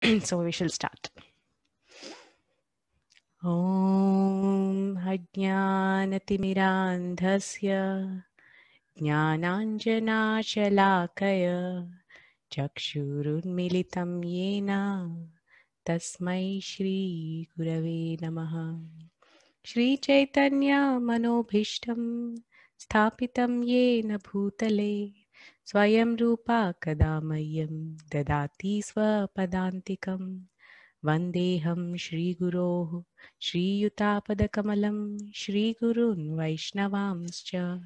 So we shall start. Om Ajnanatimirandhasya Jnananjanashalakaya Chakshurunmilitam Yena Tasmai Shri Gurave Namaha. Shri Chaitanya Manobhishtam Sthapitam Yena Bhutale Swayam Rupa Kadamayam Dadati Swapadantikam Vandeham Shri Guroh Shri Yutapadakamalam Shri Gurun Vaishnavamscha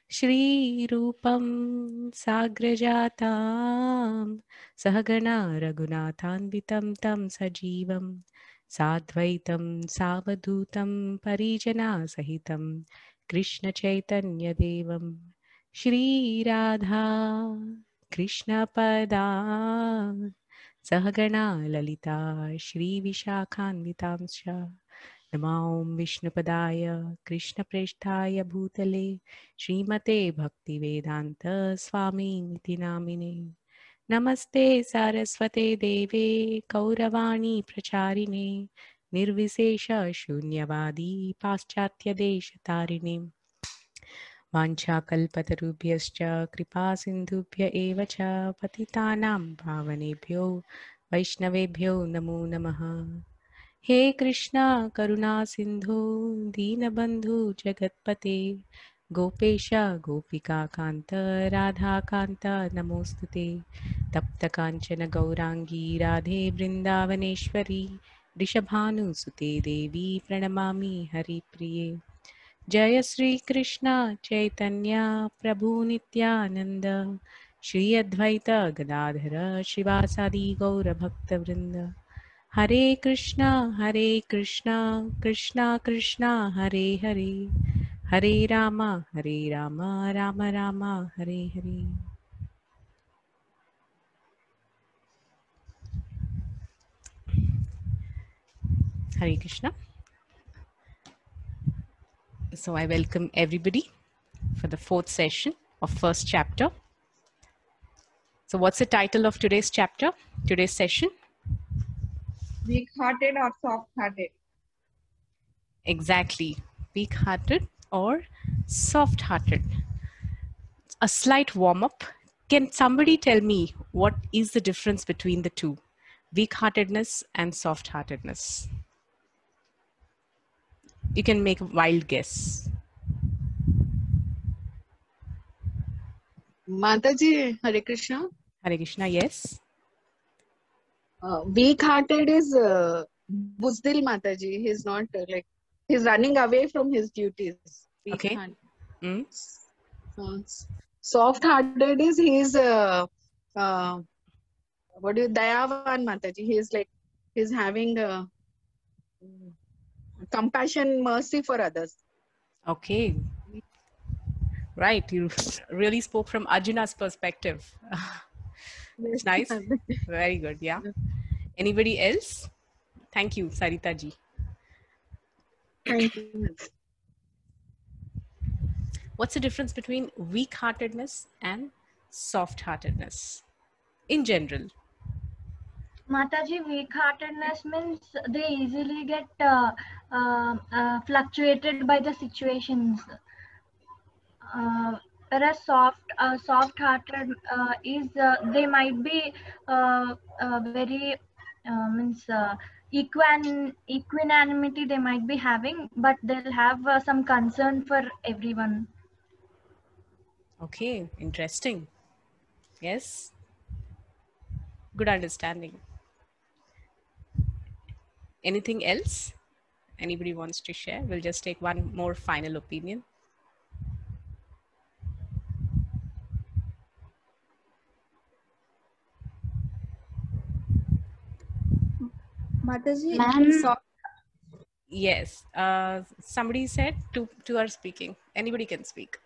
Shri Rupam Sagrajatam Sahagana Raghunathanvitam Tam Sajivam Sadvaitam Savadutam Parijana Sahitam Krishna Chaitanya Devam Shri Radha Krishna Pada Sahagana Lalita Shri Vishakhanvitamscha Namo Vishnupadaya Krishna Presthaya Bhutale Srimate Bhaktivedanta Swami Niti Namine Namaste Saraswate Deve Kauravani Pracharine Nirvisesha Shunyavadi Paschatya Deshatarine Vanchakalpatarubhyascha Kripa Sindhubhya Eva Cha Patitanam Pavanebhyo Vaishnavebhyo Namo Namaha. He Krishna Karuna Sindhu Deenabandhu Jagatpate Gopesha Gopika Kanta Radha Kanta Namostute Tapta Kanchana Gaurangi Radhe Vrindavaneshwari Rishabhanu Sute Devi Pranamami Hari Priye Jaya Sri Krishna Chaitanya Prabhu Nityananda Shri Advaita Gadadhara Shivasadi Gaura Bhakta Vrinda Hare Krishna Krishna Krishna Hare Hare Hare Rama Rama Rama Hare Hare. Hare Krishna. So I welcome everybody for the fourth session of first chapter. So what's the title of today's chapter, today's session? Weak-hearted or soft-hearted? Exactly. Weak-hearted or soft-hearted. A slight warm-up. Can somebody tell me what is the difference between the two? Weak-heartedness and soft-heartedness. You can make a wild guess. Mataji, Hare Krishna. Hare Krishna, yes. Weak-hearted is Buzdil Mataji. He's not he's running away from his duties. Okay. Weak-hearted. Mm. Soft-hearted is he's Dayavan Mataji. He's having compassion, mercy for others. Okay. Right. You really spoke from Arjuna's perspective. It's nice. Very good. Yeah. Anybody else? Thank you, Sarita ji. Thank you. What's the difference between weak-heartedness and soft-heartedness in general? Mataji, weak-heartedness means they easily get fluctuated by the situations. Whereas soft-hearted is they might be very means equanimity they might be having, but they'll have some concern for everyone. Okay, interesting. Yes. Good understanding. Anything else? Anybody wants to share? We'll just take one more final opinion. Mataji, Yes. Somebody said two are speaking. Anybody can speak.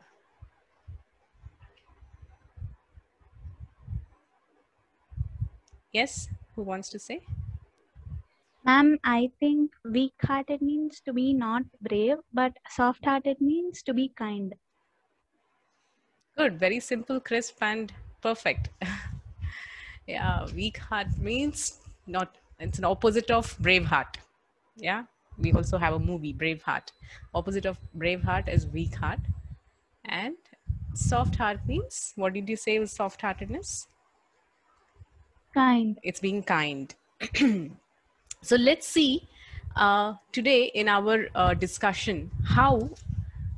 Yes. Who wants to say? Ma'am, I think weak-hearted means to be not brave, but soft-hearted means to be kind. Good. Very simple, crisp, and perfect. Yeah. Weak heart means Not, it's an opposite of Braveheart. Yeah, we also have a movie, Braveheart. Opposite of Braveheart is weak heart. And soft heart means, what did you say was soft heartedness? Kind. It's being kind. So let's see today in our discussion how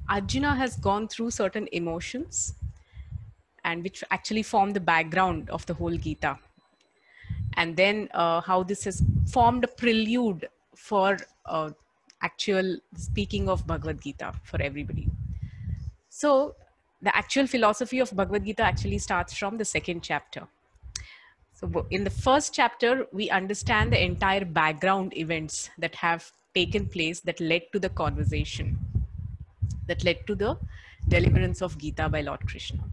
Arjuna has gone through certain emotions and which actually form the background of the whole Gita. And then how this has formed a prelude for actual speaking of Bhagavad Gita for everybody. So the actual philosophy of Bhagavad Gita actually starts from the second chapter. So in the first chapter, we understand the entire background events that have taken place that led to the conversation, that led to the deliverance of Gita by Lord Krishna.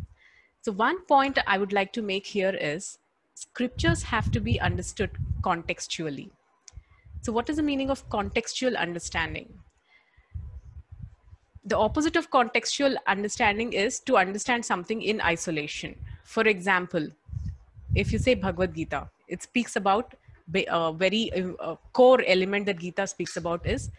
So one point I would like to make here is scriptures have to be understood contextually. So what is the meaning of contextual understanding? The opposite of contextual understanding is to understand something in isolation. For example, if you say Bhagavad Gita, it speaks about a very core element that Gita speaks about is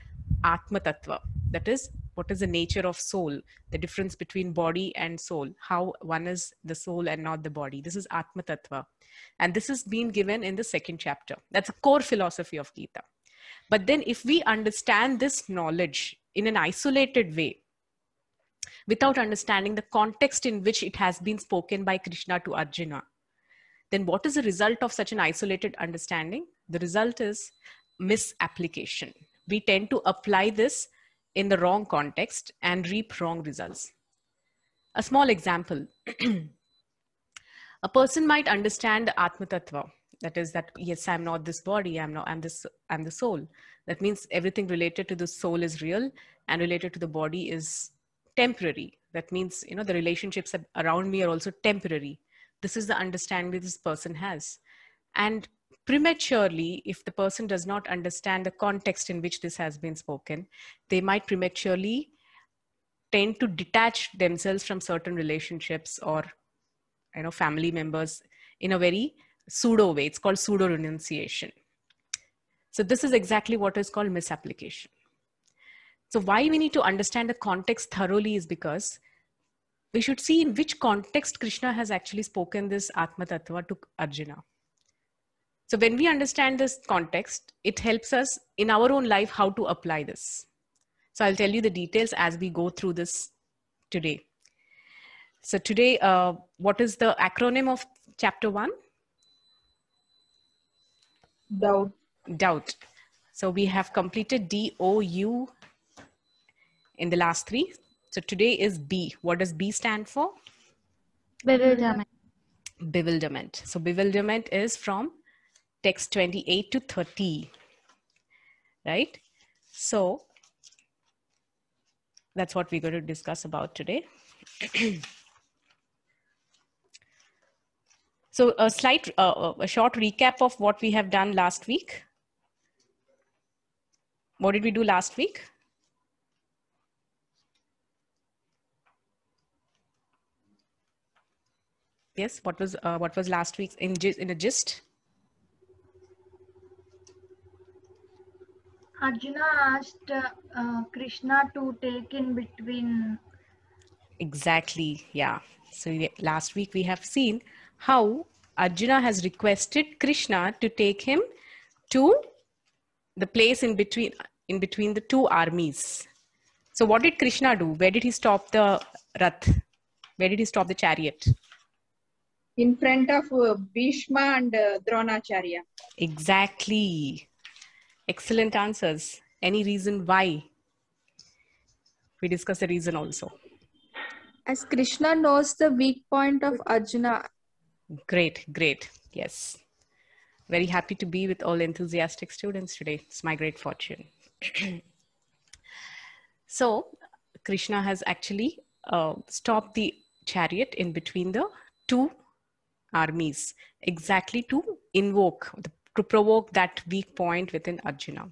Atma Tattva. That is, what is the nature of soul, the difference between body and soul, how one is the soul and not the body. This is Atma Tattva. And this has been given in the second chapter. That's a core philosophy of Gita. But then if we understand this knowledge in an isolated way, without understanding the context in which it has been spoken by Krishna to Arjuna, then what is the result of such an isolated understanding? The result is misapplication. We tend to apply this in the wrong context and reap wrong results. A small example. A person might understand the Atma Tattva. That is that, yes, I'm not this body, I'm the soul. That means everything related to the soul is real and related to the body is temporary. That means, you know, the relationships around me are also temporary. This is the understanding this person has. And prematurely, if the person does not understand the context in which this has been spoken, they might prematurely tend to detach themselves from certain relationships or, you know, family members in a very pseudo way. It's called pseudo renunciation. So this is exactly what is called misapplication. So why we need to understand the context thoroughly is because we should see in which context Krishna has actually spoken this Atma Tattva to Arjuna. So when we understand this context, it helps us in our own life how to apply this. So I'll tell you the details as we go through this today. So today, what is the acronym of chapter 1? Doubt. Doubt. So we have completed DOU in the last 3. So today is B. What does B stand for? Bewilderment. Bewilderment. So bewilderment is from text 28 to 30, right? So that's what we're going to discuss about today. So a short recap of what we have done last week. What did we do last week? Yes, what was last week's in a gist? Arjuna asked Krishna to take in between. Exactly, yeah. So last week we have seen how Arjuna has requested Krishna to take him to the place in between the two armies. So what did Krishna do? Where did he stop the Rath? Where did he stop the chariot? In front of Bhishma and Dronacharya. Exactly. Excellent answers. Any reason why? We discuss the reason also. As Krishna knows the weak point of Arjuna. Great, great. Yes. Very happy to be with all enthusiastic students today. It's my great fortune. So Krishna has actually stopped the chariot in between the two armies, exactly to provoke that weak point within Arjuna.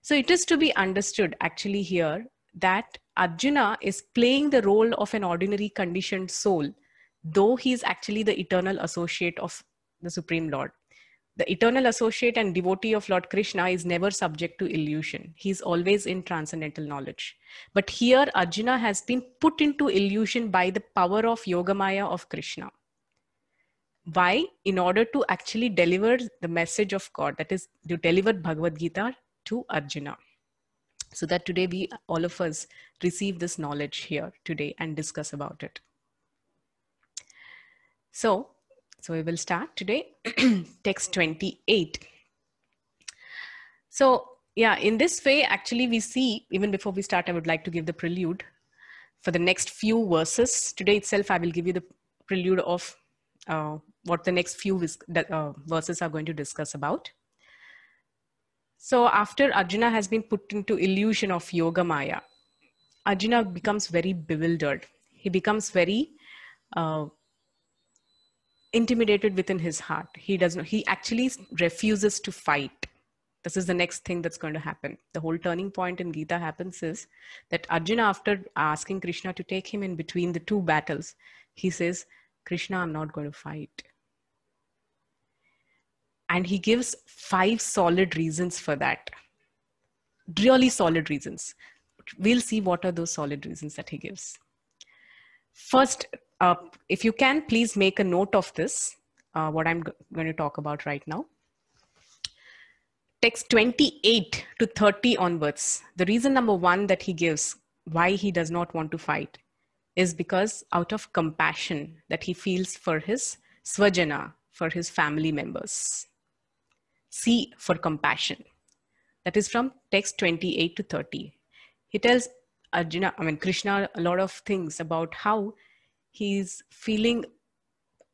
So it is to be understood actually here that Arjuna is playing the role of an ordinary conditioned soul, though he is actually the eternal associate of the Supreme Lord. The eternal associate and devotee of Lord Krishna is never subject to illusion. He's always in transcendental knowledge. But here Arjuna has been put into illusion by the power of Yogamaya of Krishna. Why? In order to actually deliver the message of God, that is to deliver Bhagavad Gita to Arjuna. So that today we, all of us, receive this knowledge here today and discuss about it. So we will start today, text 28. So yeah, in this way, actually we see, even before we start, I would like to give the prelude for the next few verses. Today itself, I will give you the prelude of what the next few verses are going to discuss about. So after Arjuna has been put into illusion of Yoga Maya, Arjuna becomes very bewildered. He becomes very intimidated within his heart. He actually refuses to fight. This is the next thing that's going to happen. The whole turning point in Gita happens is that Arjuna, after asking Krishna to take him in between the two battles, he says, Krishna, I'm not going to fight. And he gives 5 solid reasons for that. Really solid reasons. We'll see what are those solid reasons that he gives. First, if you can, please make a note of this, what I'm going to talk about right now. Text 28 to 30 onwards. The reason number 1 that he gives why he does not want to fight is because out of compassion that he feels for his swajana, for his family members. C for compassion. That is from text 28 to 30. He tells Krishna a lot of things about how he's feeling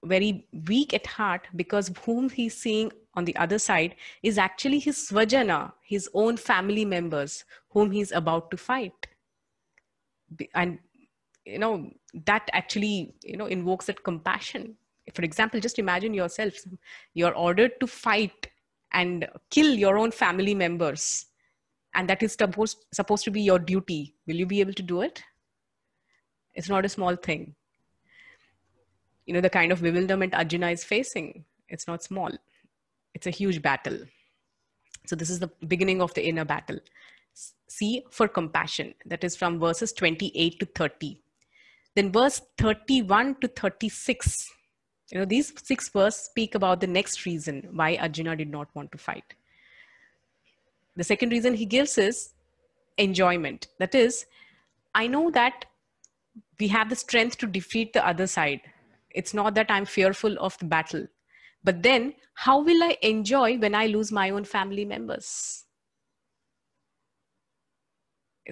very weak at heart because whom he's seeing on the other side is actually his swajana, his own family members whom he's about to fight. And, that actually, invokes that compassion. For example, just imagine yourself, you're ordered to fight and kill your own family members. And that is supposed to be your duty. Will you be able to do it? It's not a small thing. The kind of bewilderment Arjuna is facing, it's not small. It's a huge battle. So this is the beginning of the inner battle. C for compassion. That is from verses 28 to 30. Then verse 31 to 36. These 6 verses speak about the next reason why Arjuna did not want to fight. The second reason he gives is enjoyment. That is, I know that we have the strength to defeat the other side. It's not that I'm fearful of the battle. But then, how will I enjoy when I lose my own family members?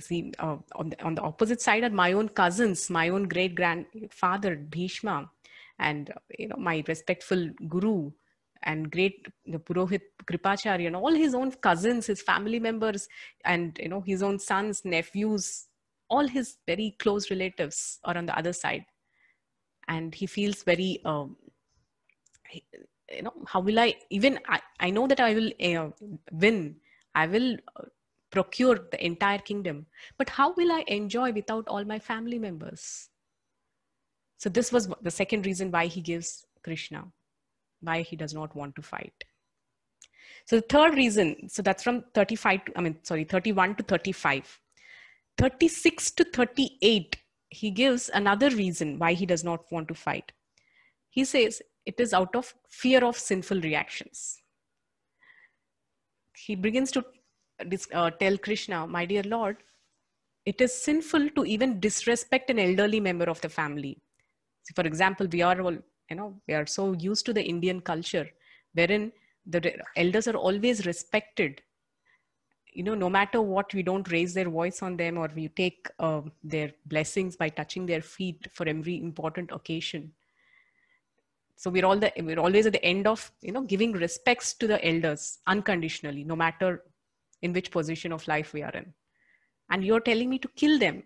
See, on the opposite side are my own cousins, my own great-grandfather, Bhishma, and my respectful guru, and great Purohit Kripacharya, and all his own cousins, his family members, and his own sons, nephews, all his very close relatives are on the other side. And he feels very, how will I, I know that I will win, I will procure the entire kingdom, but how will I enjoy without all my family members? So this was the second reason why he gives Krishna, why he does not want to fight. So the third reason, so that's from 31 to 35. 36 to 38, he gives another reason why he does not want to fight. He says it is out of fear of sinful reactions. He begins to tell Krishna, my dear Lord, it is sinful to even disrespect an elderly member of the family. So for example, we are all, we are so used to the Indian culture wherein the elders are always respected. No matter what, we don't raise their voice on them, or we take their blessings by touching their feet for every important occasion. So we're always at the end of, giving respects to the elders unconditionally, no matter in which position of life we are in. And you're telling me to kill them.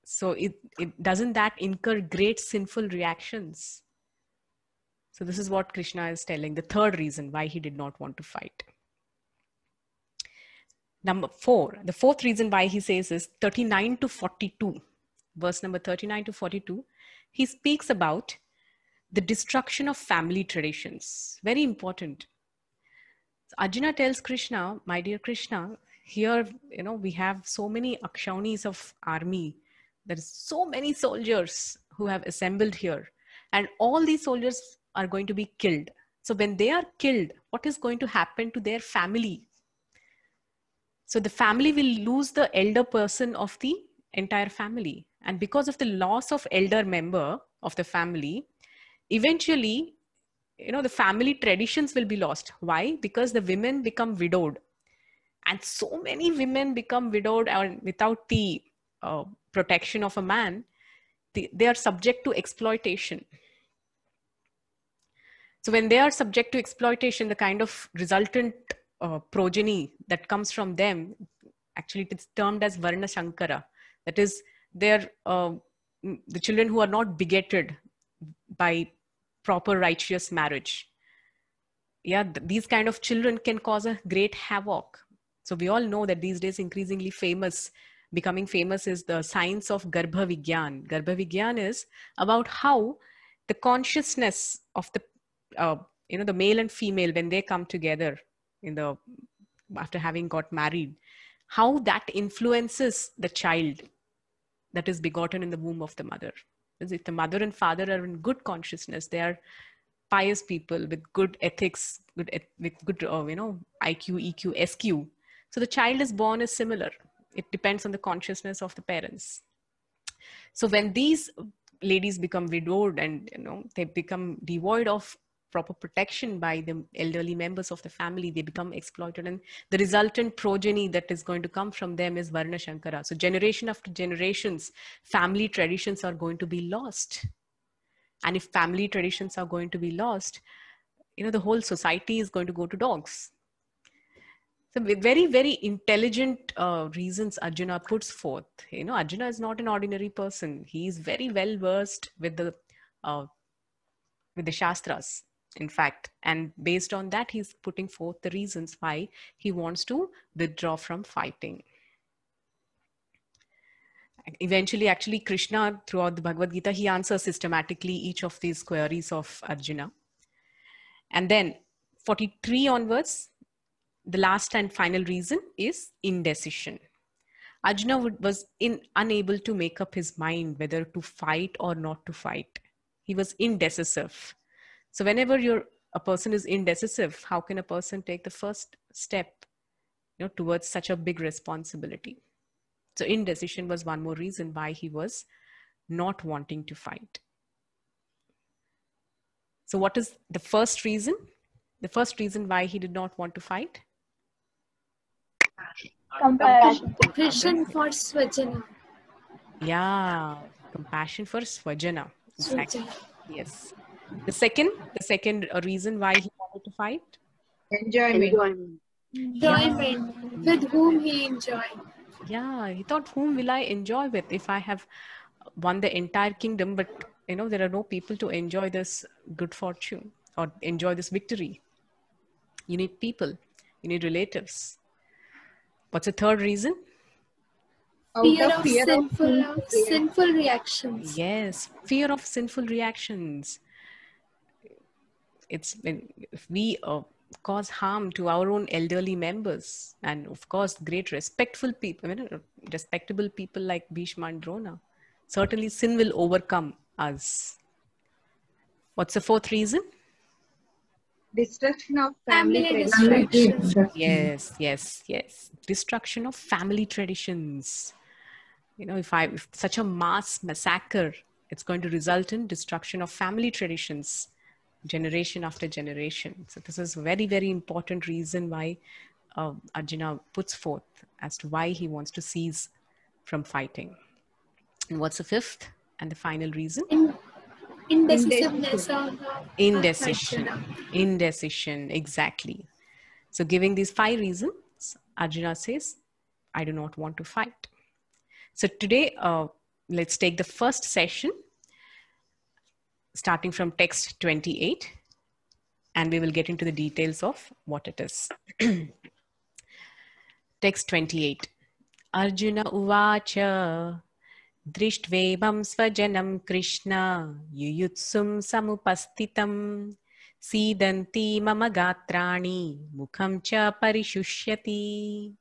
So doesn't that incur great sinful reactions? So this is what Krishna is telling, the third reason why he did not want to fight. Number 4, the fourth reason why he says is 39 to 42, verse number 39 to 42. He speaks about the destruction of family traditions. Very important. Arjuna tells Krishna, my dear Krishna, here, we have so many Akshaunis of army. There is so many soldiers who have assembled here. And all these soldiers are going to be killed. So when they are killed, what is going to happen to their family? So the family will lose the elder person of the entire family. And because of the loss of elder member of the family, eventually, the family traditions will be lost. Why? Because the women become widowed. And so many women become widowed and without the protection of a man, they are subject to exploitation. So when they are subject to exploitation, the kind of resultant progeny that comes from them, actually it's termed as Varna Shankara. That is, they're the children who are not begetted by proper righteous marriage. Yeah, these kind of children can cause a great havoc. So we all know that these days increasingly becoming famous is the science of Garbha Vigyan. Garbha Vigyan is about how the consciousness of the the male and female, when they come together after having got married, how that influences the child that is begotten in the womb of the mother. If the mother and father are in good consciousness, they are pious people with good ethics, with good IQ, EQ, SQ. So the child is born is similar. It depends on the consciousness of the parents. So when these ladies become widowed and they become devoid of proper protection by the elderly members of the family, they become exploited, and the resultant progeny that is going to come from them is Varna Shankara. So generation after generations, family traditions are going to be lost. And if family traditions are going to be lost, the whole society is going to go to dogs. So very, very intelligent reasons Arjuna puts forth. Arjuna is not an ordinary person. He is very well versed with the Shastras, in fact. And based on that, he's putting forth the reasons why he wants to withdraw from fighting. Eventually, actually, Krishna, throughout the Bhagavad Gita, he answers systematically each of these queries of Arjuna. And then 43 onwards, the last and final reason is indecision. Arjuna was unable to make up his mind whether to fight or not to fight. He was indecisive. So whenever a person is indecisive, how can a person take the first step towards such a big responsibility? So indecision was one more reason why he was not wanting to fight. So what is the first reason? The first reason why he did not want to fight? Compassion for Swajana. Yeah, compassion for Swajana. Exactly. Yes. The second reason why he wanted to fight? Enjoyment. Enjoyment. With whom he enjoyed. Yeah, he thought, whom will I enjoy with if I have won the entire kingdom, but there are no people to enjoy this good fortune or enjoy this victory. You need people, you need relatives. What's the third reason? Fear of sinful reactions. Yes, fear of sinful reactions. It's if we cause harm to our own elderly members, and of course, great respectful people, respectable people like Bhishma and Drona, certainly sin will overcome us. What's the fourth reason? Destruction of family traditions. Yes. Destruction of family traditions. If such a mass massacre, it's going to result in destruction of family traditions, generation after generation. So this is a very, very important reason why Arjuna puts forth as to why he wants to cease from fighting. And what's the fifth and the final reason? Indecisiveness. Indecision, exactly. So giving these 5 reasons, Arjuna says, I do not want to fight. So today, let's take the first session, starting from text 28, and we will get into the details of what it is. Text 28. Arjuna uvacha drishtvevam svajanam Krishna yuyutsum samupastitam Sidanti mama gatrani mukham cha parishushyati.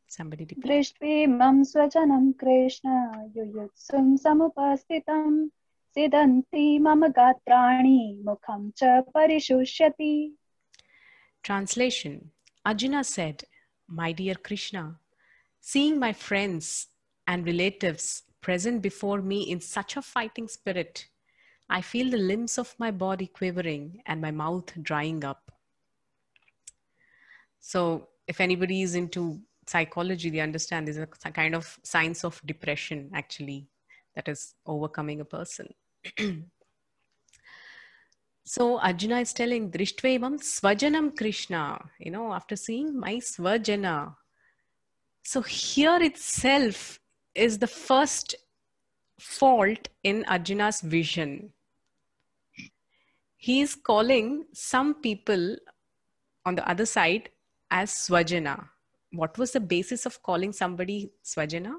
Somebody repeat. दृष्ट्वेमं स्वजनं कृष्ण युयुत्सुं समुपस्थितं सिदन्ति मम गात्राणि मुखं च परिशुष्यति. Translation. Arjuna said, "My dear Krishna, seeing my friends and relatives present before me in such a fighting spirit, I feel the limbs of my body quivering and my mouth drying up." So if anybody is into psychology, they understand there's a kind of signs of depression actually that is overcoming a person. So Arjuna is telling Drishtvevam Swajanam Krishna, after seeing my Swajana. So here itself is the first fault in Arjuna's vision. He is calling some people on the other side as Swajana. What was the basis of calling somebody Swajana?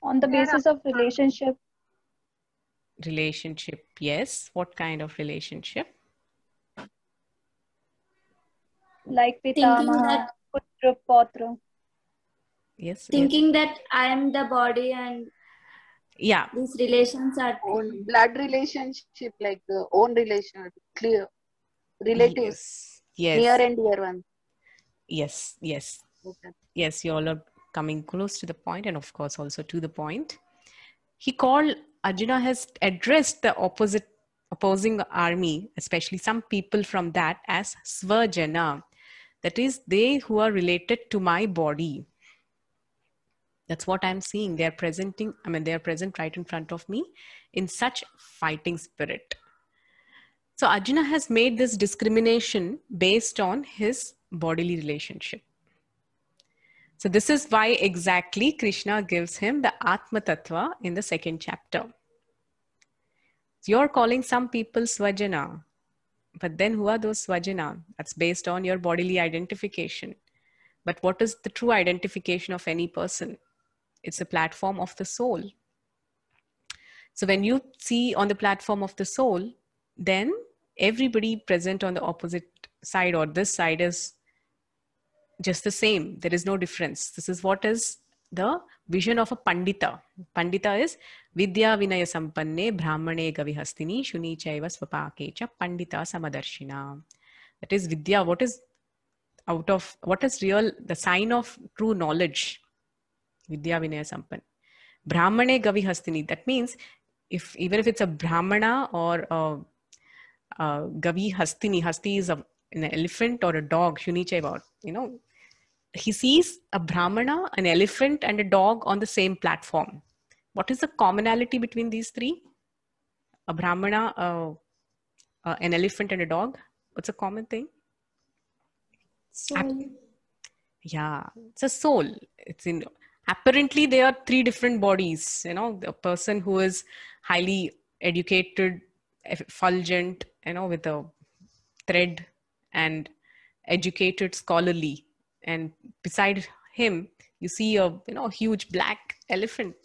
On the basis of relationship. Relationship, yes. What kind of relationship? Like Thinking Pitamaha, that Putra, Patra. Yes. thinking that I am the body and Yeah. these relations are Own blood relationship, like own relation, clear relatives, Yes. near and dear ones. Yes. Yes. Okay. Yes, you all are coming close to the point, and of course also to the point. He called, Arjuna has addressed the opposing army, especially some people from that, as Svajana. That is, they who are related to my body. That's what I'm seeing. They are present right in front of me in such fighting spirit. So Arjuna has made this discrimination based on his bodily relationship. So this is why exactly Krishna gives him the Atma Tattva in the second chapter. You're calling some people Swajana, but then who are those Swajana? That's based on your bodily identification. But what is the true identification of any person? It's a platform of the soul. So when you see on the platform of the soul, then everybody present on the opposite side or this side is just the same. There is no difference. This is what is the vision of a Pandita. Pandita is Vidya Vinaya Sampanne Brahmane Gavihastini Shuni Chaiva Swapakecha Pandita Samadarshina. That is Vidya. What is real, the sign of true knowledge? Vidya Vinaya Sampanne. Brahmane Gavihastini. That means even if it's a Brahmana or a Gavi Hastini, Hasti is an elephant or a dog, Shuni Chaiva, he sees a Brahmana, an elephant, and a dog on the same platform. What is the commonality between these three? A Brahmana, an elephant, and a dog. What's a common thing? soul. Yeah, it's a soul. Apparently there are three different bodies. The person who is highly educated, effulgent, with a thread, and educated, scholarly. And beside him, you see a huge black elephant,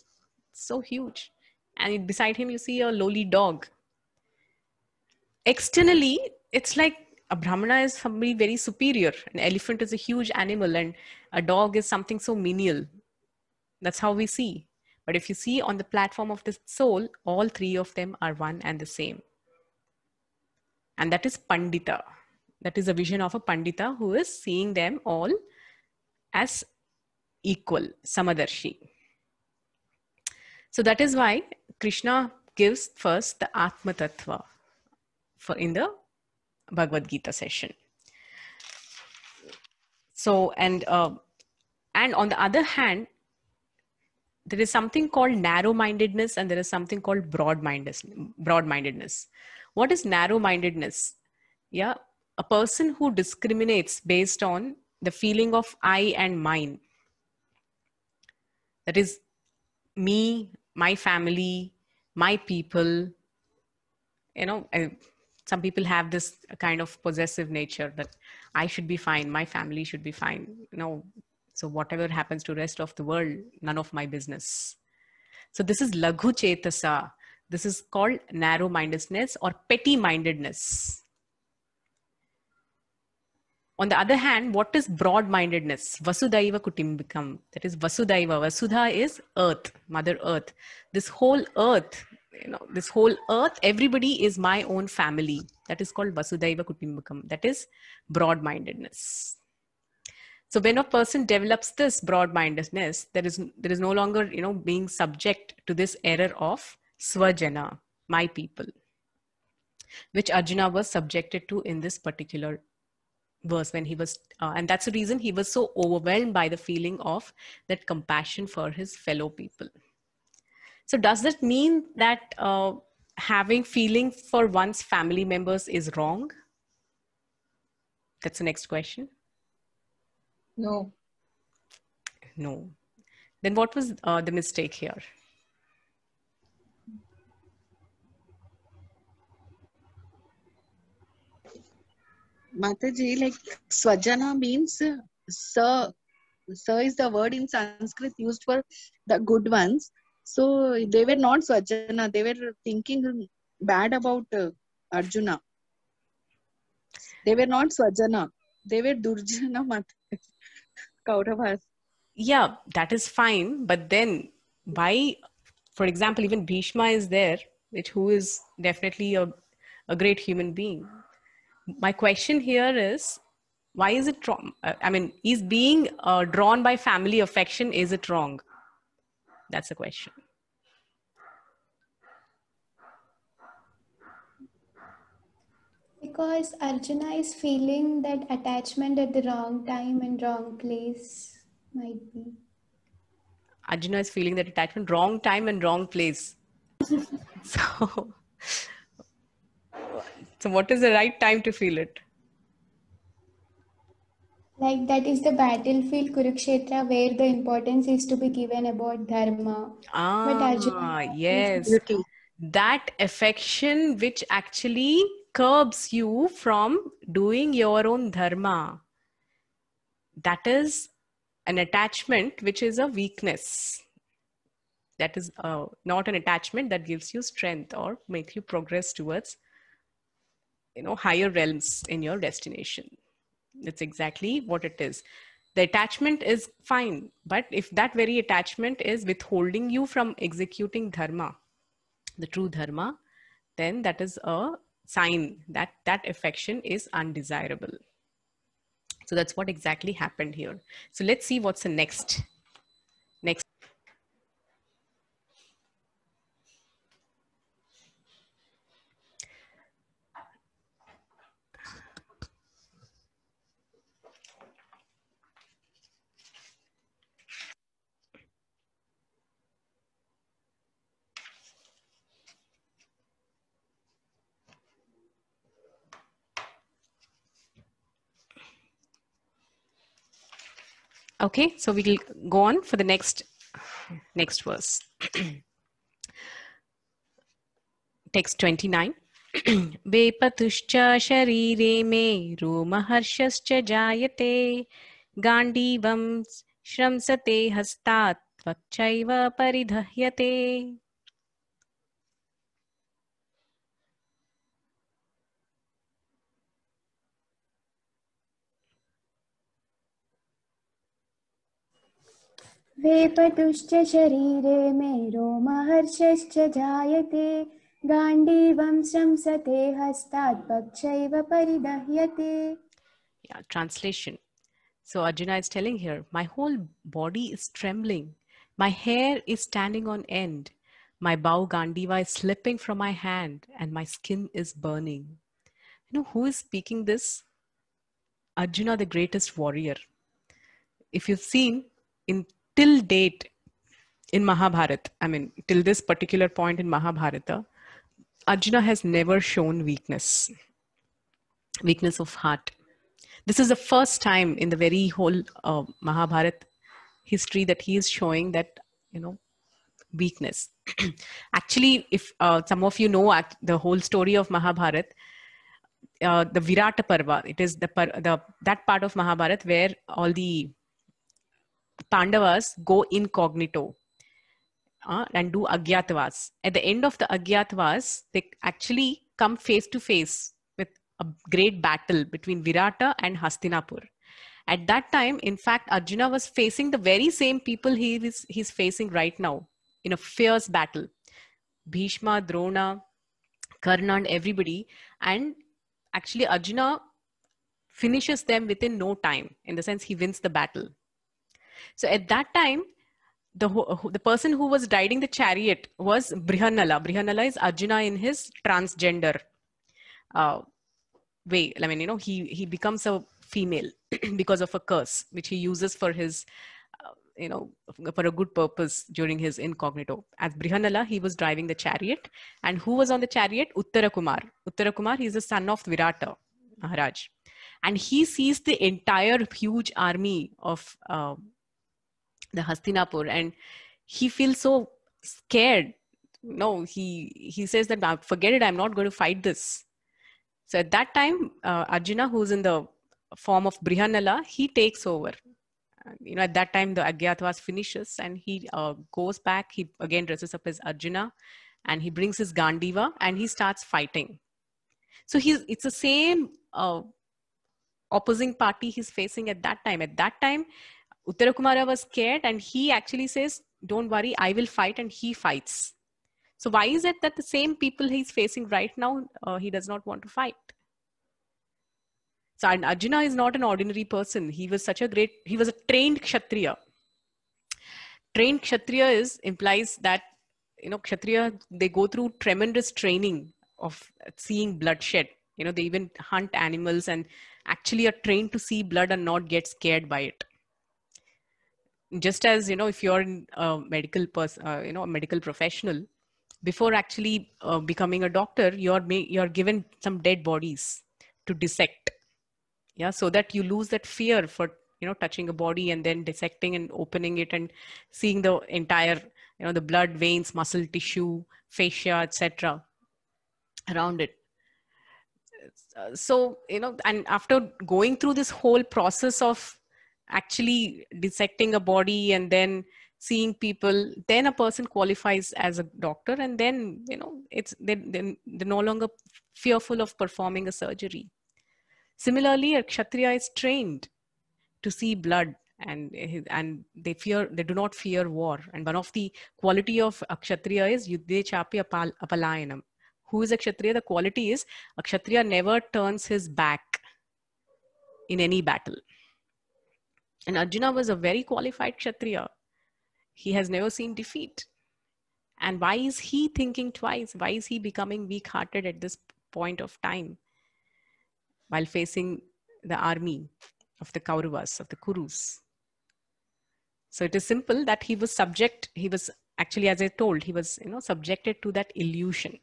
so huge. And beside him, you see a lowly dog. Externally, it's like a Brahmana is somebody very superior. An elephant is a huge animal, and a dog is something so menial. That's how we see. But if you see on the platform of the soul, all three of them are one and the same. And that is Pandita. That is a vision of a Pandita who is seeing them all as equal, Samadarshi. So that is why Krishna gives first the Atma Tattva in the Bhagavad Gita session. So, and on the other hand, there is something called narrow-mindedness and there is something called broad-mindedness. What is narrow-mindedness? Yeah, a person who discriminates based on the feeling of I and mine. That is me, my family, my people. Some people have this kind of possessive nature that I should be fine, my family should be fine. So whatever happens to the rest of the world, none of my business. So this is Laghu Chetasa. This is called narrow-mindedness or petty-mindedness. On the other hand, what is broad-mindedness? Vasudhaiva Kutumbakam. That is Vasudhaiva. Vasudha is earth, Mother Earth. This whole earth, this whole earth, everybody is my own family. That is called Vasudhaiva Kutumbakam. That is broad-mindedness. So when a person develops this broad-mindedness, there is no longer, being subject to this error of Swajana, my people, which Arjuna was subjected to in this particular verse when he was, and that's the reason he was so overwhelmed by the feeling of that compassion for his fellow people. So does that mean that having feeling for one's family members is wrong? That's the next question. No. No. Then what was the mistake here? Mataji, like Swajana means sir. Sir is the word in Sanskrit used for the good ones. So they were not Swajana. They were thinking bad about Arjuna. They were not Swajana. They were Durjana Mataji. Kauravas. Yeah, that is fine. But then why, for example, even Bhishma is there, who is definitely a great human being. My question here is, why is it wrong? I mean, is being drawn by family affection, is it wrong? That's the question. Because Arjuna is feeling that attachment at the wrong time and wrong place, might be. Arjuna is feeling that attachment, wrong time and wrong place. So what is the right time to feel it? Like that is the battlefield Kurukshetra where the importance is to be given about dharma. But Arjuna yes. That affection which actually curbs you from doing your own dharma. That is an attachment which is a weakness. That is not an attachment that gives you strength or makes you progress towards higher realms in your destination. That's exactly what it is. The attachment is fine, but if that very attachment is withholding you from executing dharma, the true dharma, then that is a sign that that affection is undesirable. So that's what exactly happened here. So let's see what's the next. Okay, so we'll go on for the next verse. Text 29. Vepatuscha sharire me romaharshascha jayate gandivam shramsate hastat vakchaiva paridhahyate. Vepatuscha sharire me romaharshascha jayate gandivam shramsate hastat pakshaiva paridahyate. Yeah, translation. So Arjuna is telling here, my whole body is trembling. My hair is standing on end. My bow Gandiva is slipping from my hand and my skin is burning. You know who is speaking this? Arjuna, the greatest warrior. If you've seen till date in Mahabharata, I mean, till this particular point in Mahabharata, Arjuna has never shown weakness of heart. This is the first time in the very whole Mahabharata history that he is showing that, weakness. Actually, if some of you know the whole story of Mahabharata, the Virata Parva, it is that part of Mahabharata where all the Pandavas go incognito. and do Agyatavas. At the end of the Agyatavas, they actually come face to face with a great battle between Virata and Hastinapur. At that time, in fact, Arjuna was facing the very same people he's facing right now in a fierce battle. Bhishma, Drona, Karna and everybody. And actually Arjuna finishes them within no time. In the sense, he wins the battle. So at that time, the person who was riding the chariot was Brihanala. Brihanala is Arjuna in his transgender way. I mean, he becomes a female because of a curse, which he uses for his, for a good purpose during his incognito. As Brihanala, he was driving the chariot. And who was on the chariot? Uttara Kumar. Uttara Kumar, he's the son of Virata Maharaj. And he sees the entire huge army of the Hastinapur, and he feels so scared. No, he says that, forget it, I'm not going to fight this. So at that time, Arjuna, who's in the form of Brihanala, he takes over. At that time, the Agyatavas finishes, and he goes back. He again dresses up as Arjuna, and he brings his Gandiva, and he starts fighting. So it's the same opposing party he's facing at that time. At that time, Uttara Kumara was scared, and he actually says, don't worry, I will fight, and he fights. So why is it that the same people he's facing right now, he does not want to fight? So Arjuna is not an ordinary person. He was he was a trained Kshatriya. Trained Kshatriya implies that, Kshatriya, they go through tremendous training of seeing bloodshed. They even hunt animals and actually are trained to see blood and not get scared by it. Just as, if you're a medical person, a medical professional, before actually becoming a doctor, you're given some dead bodies to dissect. Yeah, so that you lose that fear for, touching a body and then dissecting and opening it and seeing the entire, the blood, veins, muscle tissue, fascia, etc. around it. So, and after going through this whole process of actually dissecting a body and then seeing people, then a person qualifies as a doctor, and then, they're no longer fearful of performing a surgery. Similarly, a Kshatriya is trained to see blood, and they do not fear war. And one of the quality of a Kshatriya is Yuddhe Chapi Apalayanam. Who is a Kshatriya? The quality is a Kshatriya never turns his back in any battle. And Arjuna was a very qualified Kshatriya. He has never seen defeat. And why is he thinking twice? Why is he becoming weak-hearted at this point of time while facing the army of the Kauravas, of the Kurus? So it is simple that he was actually, as I told, he was subjected to that illusion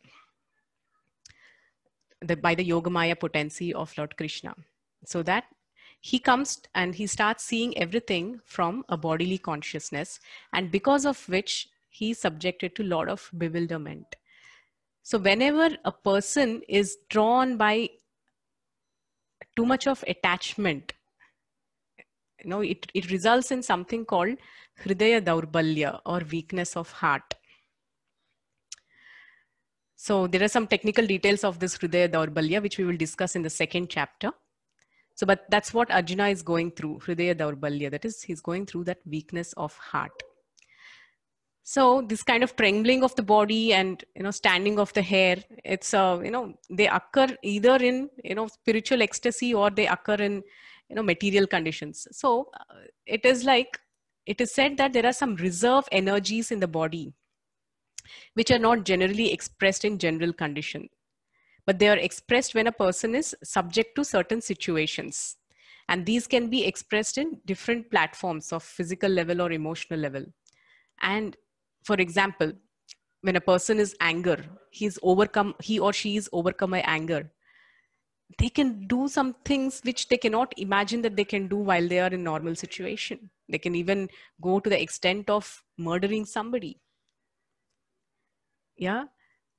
by the Yogamaya potency of Lord Krishna. So that he comes and he starts seeing everything from a bodily consciousness, and because of which he is subjected to a lot of bewilderment. So whenever a person is drawn by too much of attachment, it results in something called Hridaya Daurbalya, or weakness of heart. So there are some technical details of this Hridaya Daurbalya, which we will discuss in the second chapter. So, but that's what Arjuna is going through, Hridaya Daurbalya. That is, he's going through that weakness of heart. So this kind of trembling of the body and, standing of the hair, it's, they occur either in, spiritual ecstasy, or they occur in, material conditions. So it is said that there are some reserve energies in the body, which are not generally expressed in general condition, but they are expressed when a person is subject to certain situations. And these can be expressed in different platforms of physical level or emotional level. And for example, when a person is anger, he or she is overcome by anger, they can do some things which they cannot imagine that they can do while they are in normal situation. They can even go to the extent of murdering somebody. Yeah.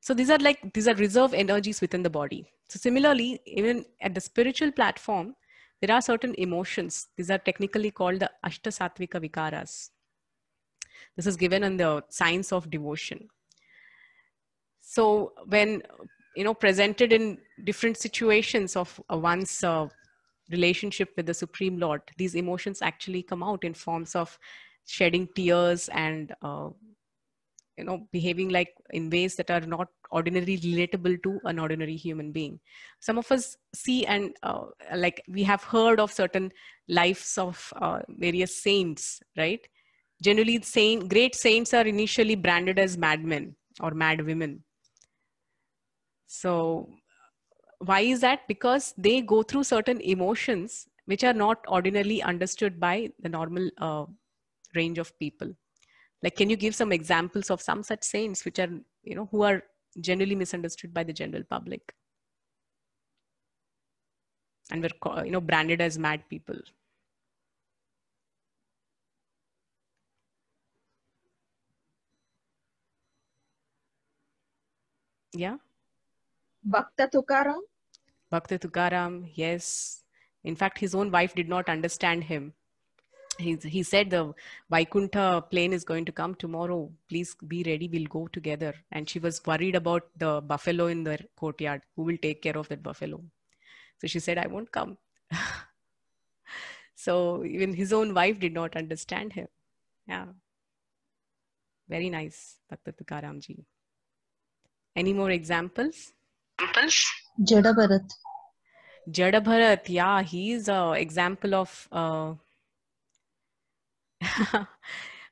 So these are reserve energies within the body. So similarly, even at the spiritual platform, there are certain emotions. These are technically called the Ashta Sattvika Vikaras. This is given in the Science of Devotion. So when, presented in different situations of one's relationship with the Supreme Lord, these emotions actually come out in forms of shedding tears and, behaving like in ways that are not ordinarily relatable to an ordinary human being. Some of us see and like we have heard of certain lives of various saints, right? Generally, great saints are initially branded as madmen or mad women. So why is that? Because they go through certain emotions which are not ordinarily understood by the normal range of people. Like, can you give some examples of some such saints which are, who are generally misunderstood by the general public and were, branded as mad people? Yeah. Bhakta Tukaram. Bhakta Tukaram, yes. In fact, his own wife did not understand him. He said the Vaikuntha plane is going to come tomorrow. Please be ready. We'll go together. And she was worried about the buffalo in the courtyard. Who will take care of that buffalo? So she said, I won't come. So even his own wife did not understand him. Yeah. Very nice, Bhakta Tukaram ji. Any more examples? Jada Bharat. Jada Bharat, yeah, he's an example of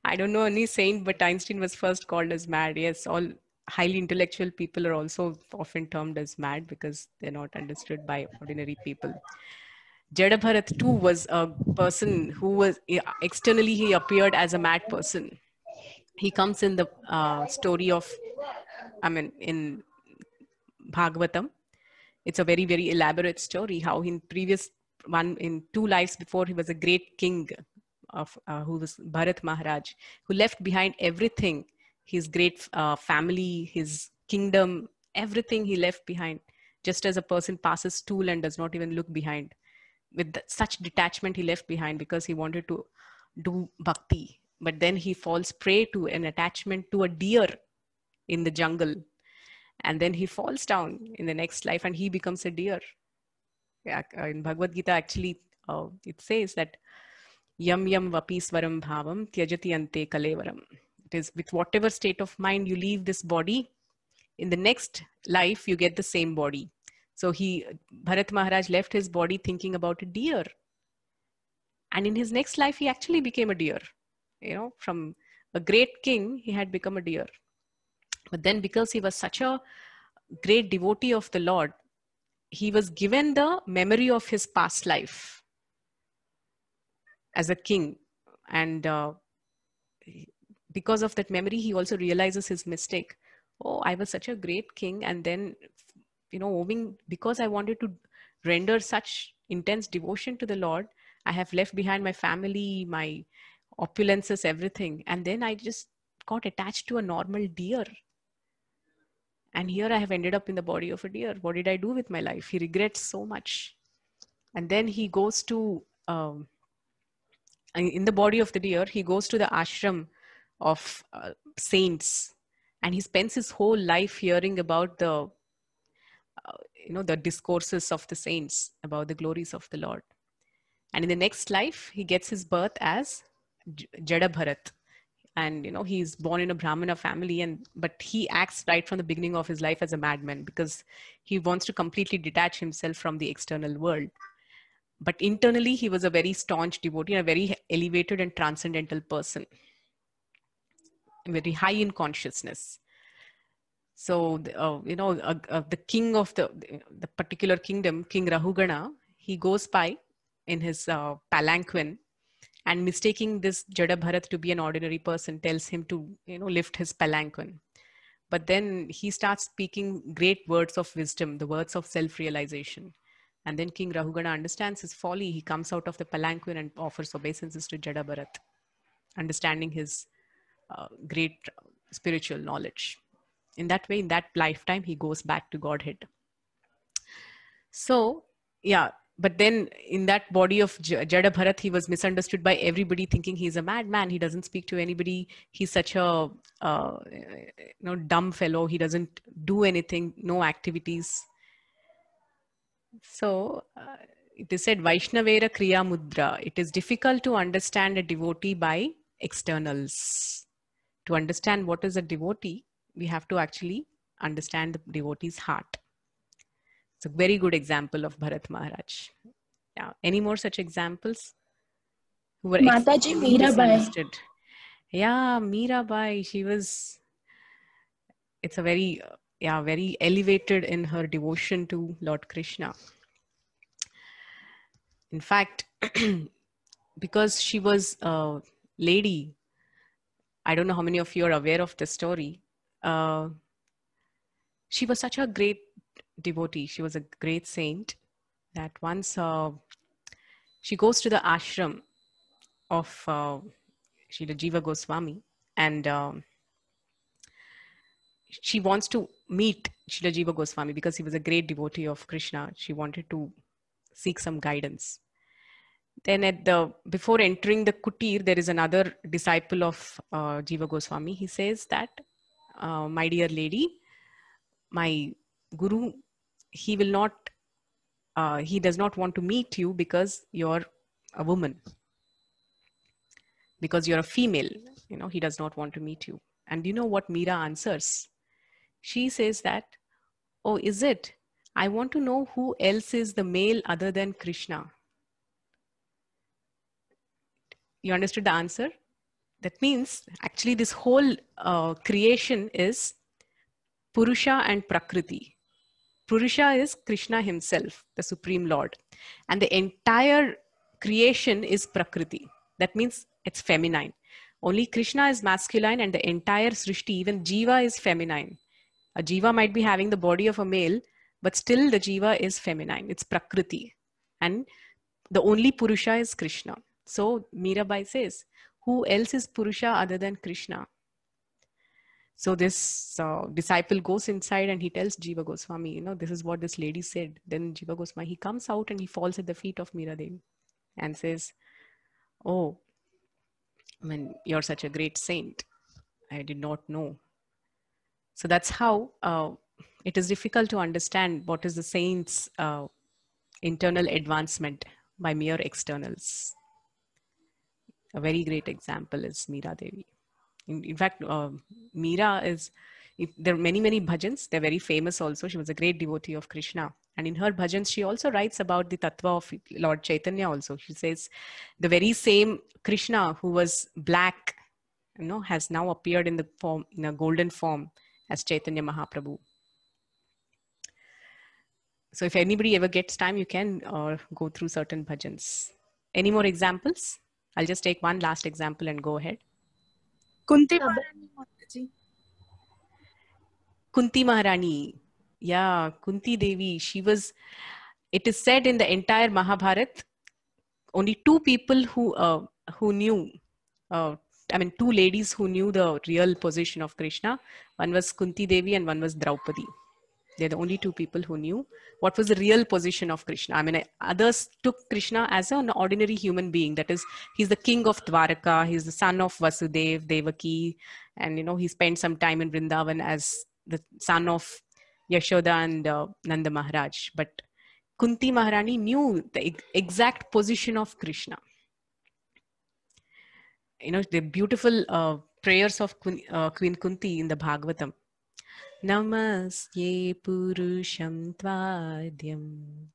I don't know any saint, but Einstein was first called as mad. Yes, all highly intellectual people are also often termed as mad because they're not understood by ordinary people. Jada Bharat too was a person who was externally he appeared as a mad person. He comes in the story of, in Bhagavatam. It's a very, very elaborate story how in in 2 lives before, he was a great king of who was Bharat Maharaj, who left behind everything, his great family, his kingdom, everything he left behind, just as a person passes stool and does not even look behind. With such detachment he left behind because he wanted to do bhakti. But then he falls prey to an attachment to a deer in the jungle. And then he falls down in the next life and he becomes a deer. Yeah, in Bhagavad Gita, actually, it says that yam yam vapi swaram bhavam tyajati ante kalevaram. It is with whatever state of mind you leave this body, in the next life you get the same body. So Bharat Maharaj left his body thinking about a deer. And in his next life, he actually became a deer. From a great king, he had become a deer. But then because he was such a great devotee of the Lord, he was given the memory of his past life as a king. And because of that memory, he also realizes his mistake. Oh, I was such a great king. And then, because I wanted to render such intense devotion to the Lord, I have left behind my family, my opulences, everything. And then I just got attached to a normal deer. And here I have ended up in the body of a deer. What did I do with my life? He regrets so much. And then he goes to, in the body of the deer, he goes to the ashram of saints. And he spends his whole life hearing about the discourses of the saints, about the glories of the Lord. And in the next life, he gets his birth as Jada Bharat. And he's born in a Brahmana family, but he acts right from the beginning of his life as a madman because he wants to completely detach himself from the external world. But internally, he was a very staunch devotee, a very elevated and transcendental person, very high in consciousness. So the king of the particular kingdom, King Rahugana, he goes by in his palanquin. And mistaking this Jada Bharat to be an ordinary person, tells him to, lift his palanquin. But then he starts speaking great words of wisdom, the words of self-realization. And then King Rahugana understands his folly. He comes out of the palanquin and offers obeisances to Jada Bharat, understanding his great spiritual knowledge. In that way, in that lifetime, he goes back to Godhead. So, yeah, but then in that body of Jada Bharat, he was misunderstood by everybody, thinking he's a madman. He doesn't speak to anybody. He's such a dumb fellow. He doesn't do anything, no activities. So it is said, Vaishnavera Kriya Mudra. It is difficult to understand a devotee by externals. To understand what is a devotee, we have to actually understand the devotee's heart. It's a very good example of Bharat Maharaj. Yeah. Any more such examples? Who were Mataji Mirabai. Yeah, Mirabai. She was. It's a very, very elevated in her devotion to Lord Krishna. In fact, because she was a lady, I don't know how many of you are aware of the story. She was such a great devotee. She was a great saint that once she goes to the ashram of Srila Jiva Goswami, and she wants to meet Srila Jiva Goswami because he was a great devotee of Krishna. She wanted to seek some guidance. Then before entering the kutir, there is another disciple of Jiva Goswami. He says that, my dear lady, my guru, he will not, he does not want to meet you because you're a woman. Because you're a female, he does not want to meet you. And you know what Meera answers? She says that, oh, is it? I want to know who else is the male other than Krishna. You understood the answer? That means actually this whole creation is Purusha and Prakriti. Purusha is Krishna himself, the Supreme Lord. And the entire creation is Prakriti. That means it's feminine. Only Krishna is masculine, and the entire Srishti, even Jiva, is feminine. A Jiva might be having the body of a male, but still the Jiva is feminine. It's Prakriti. And the only Purusha is Krishna. So Mirabai says, who else is Purusha other than Krishna? So this disciple goes inside and he tells Jiva Goswami, this is what this lady said. Then Jiva Goswami, he comes out and he falls at the feet of Meera Devi and says, oh, you're such a great saint. I did not know. So that's how it is difficult to understand what is the saint's internal advancement by mere externals. A very great example is Meera Devi. In fact, Meera is, there are many, many bhajans. They're very famous also. She was a great devotee of Krishna. And in her bhajans, she also writes about the tattva of Lord Chaitanya also. She says, the very same Krishna who was black, has now appeared in a golden form as Chaitanya Mahaprabhu. So if anybody ever gets time, you can go through certain bhajans. Any more examples? I'll just take one last example and go ahead. Kunti Maharani. Kunti Maharani. Yeah, Kunti Devi. She was, it is said in the entire Mahabharat, only two people who knew, two ladies who knew the real position of Krishna. One was Kunti Devi and one was Draupadi. They're the only two people who knew what was the real position of Krishna. Others took Krishna as an ordinary human being. That is, he's the king of Dwaraka. He's the son of Vasudev, Devaki. And, he spent some time in Vrindavan as the son of Yashoda and Nanda Maharaj. But Kunti Maharani knew the exact position of Krishna. The beautiful prayers of Queen Kunti in the Bhagavatam. Namasye Purusham Tvadyam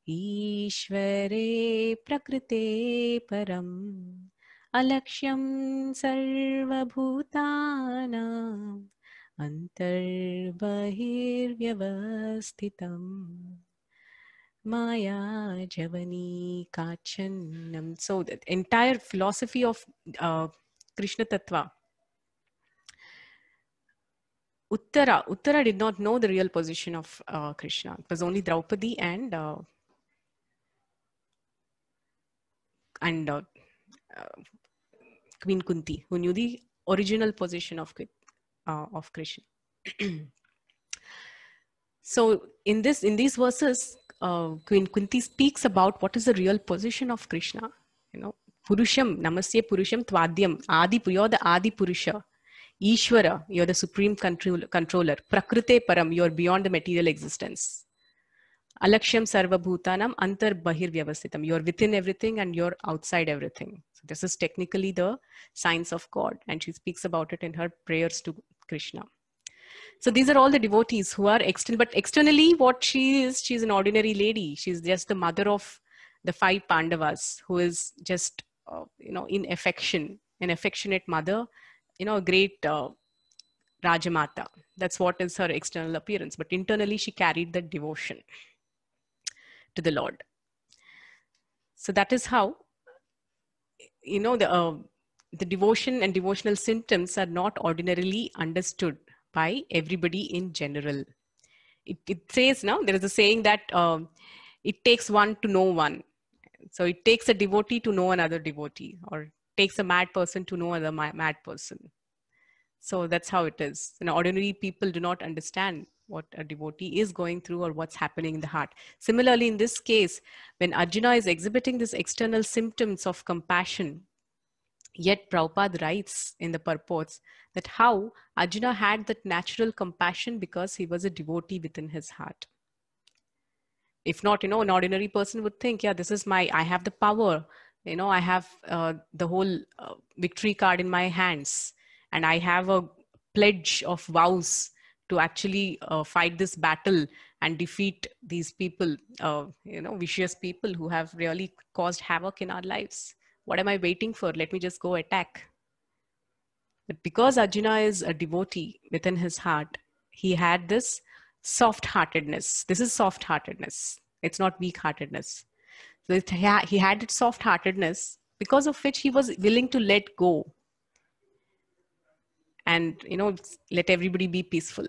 Ishvare Prakrite Param Alakshyam Sarvabhutanam Antarbahir Vyavasthitam Maya Javani Kachanam. So the entire philosophy of Krishna Tattva. Uttara did not know the real position of Krishna. It was only Draupadi and Queen Kunti who knew the original position of Krishna. So in these verses, Queen Kunti speaks about what is the real position of Krishna. You know, Purusham, Namasya Purusham Tvadyam, Adi, you're the Adi Purusha. Ishvara, you're the supreme controller. Prakrite Param, you're beyond the material existence. Alakshyam Sarva Bhutanam Antar Bahir Vyavasthitam, you're within everything and you're outside everything. So this is technically the science of God, and she speaks about it in her prayers to Krishna. So these are all the devotees who are external, but externally what she is, she's an ordinary lady. She's just the mother of the 5 Pandavas, who is just, in affection, an affectionate mother, a great Rajamata. That's what is her external appearance. But internally, she carried the devotion to the Lord. So that is how, the devotion and devotional symptoms are not ordinarily understood by everybody in general. It says now, there is a saying that it takes one to know one. So it takes a devotee to know another devotee, or it takes a mad person to know another mad person. So that's how it is. Ordinary people do not understand what a devotee is going through or what's happening in the heart. Similarly, in this case, when Arjuna is exhibiting these external symptoms of compassion, yet Prabhupada writes in the purports that how Arjuna had that natural compassion because he was a devotee within his heart. If not, an ordinary person would think, yeah, this is I have the power, I have the whole victory card in my hands, and I have a pledge of vows to actually fight this battle and defeat these people, vicious people who have really caused havoc in our lives. What am I waiting for? Let me just go attack. But because Arjuna is a devotee within his heart, he had this soft-heartedness. This is soft-heartedness. It's not weak-heartedness. So he had its soft-heartedness, because of which he was willing to let go and, let everybody be peaceful.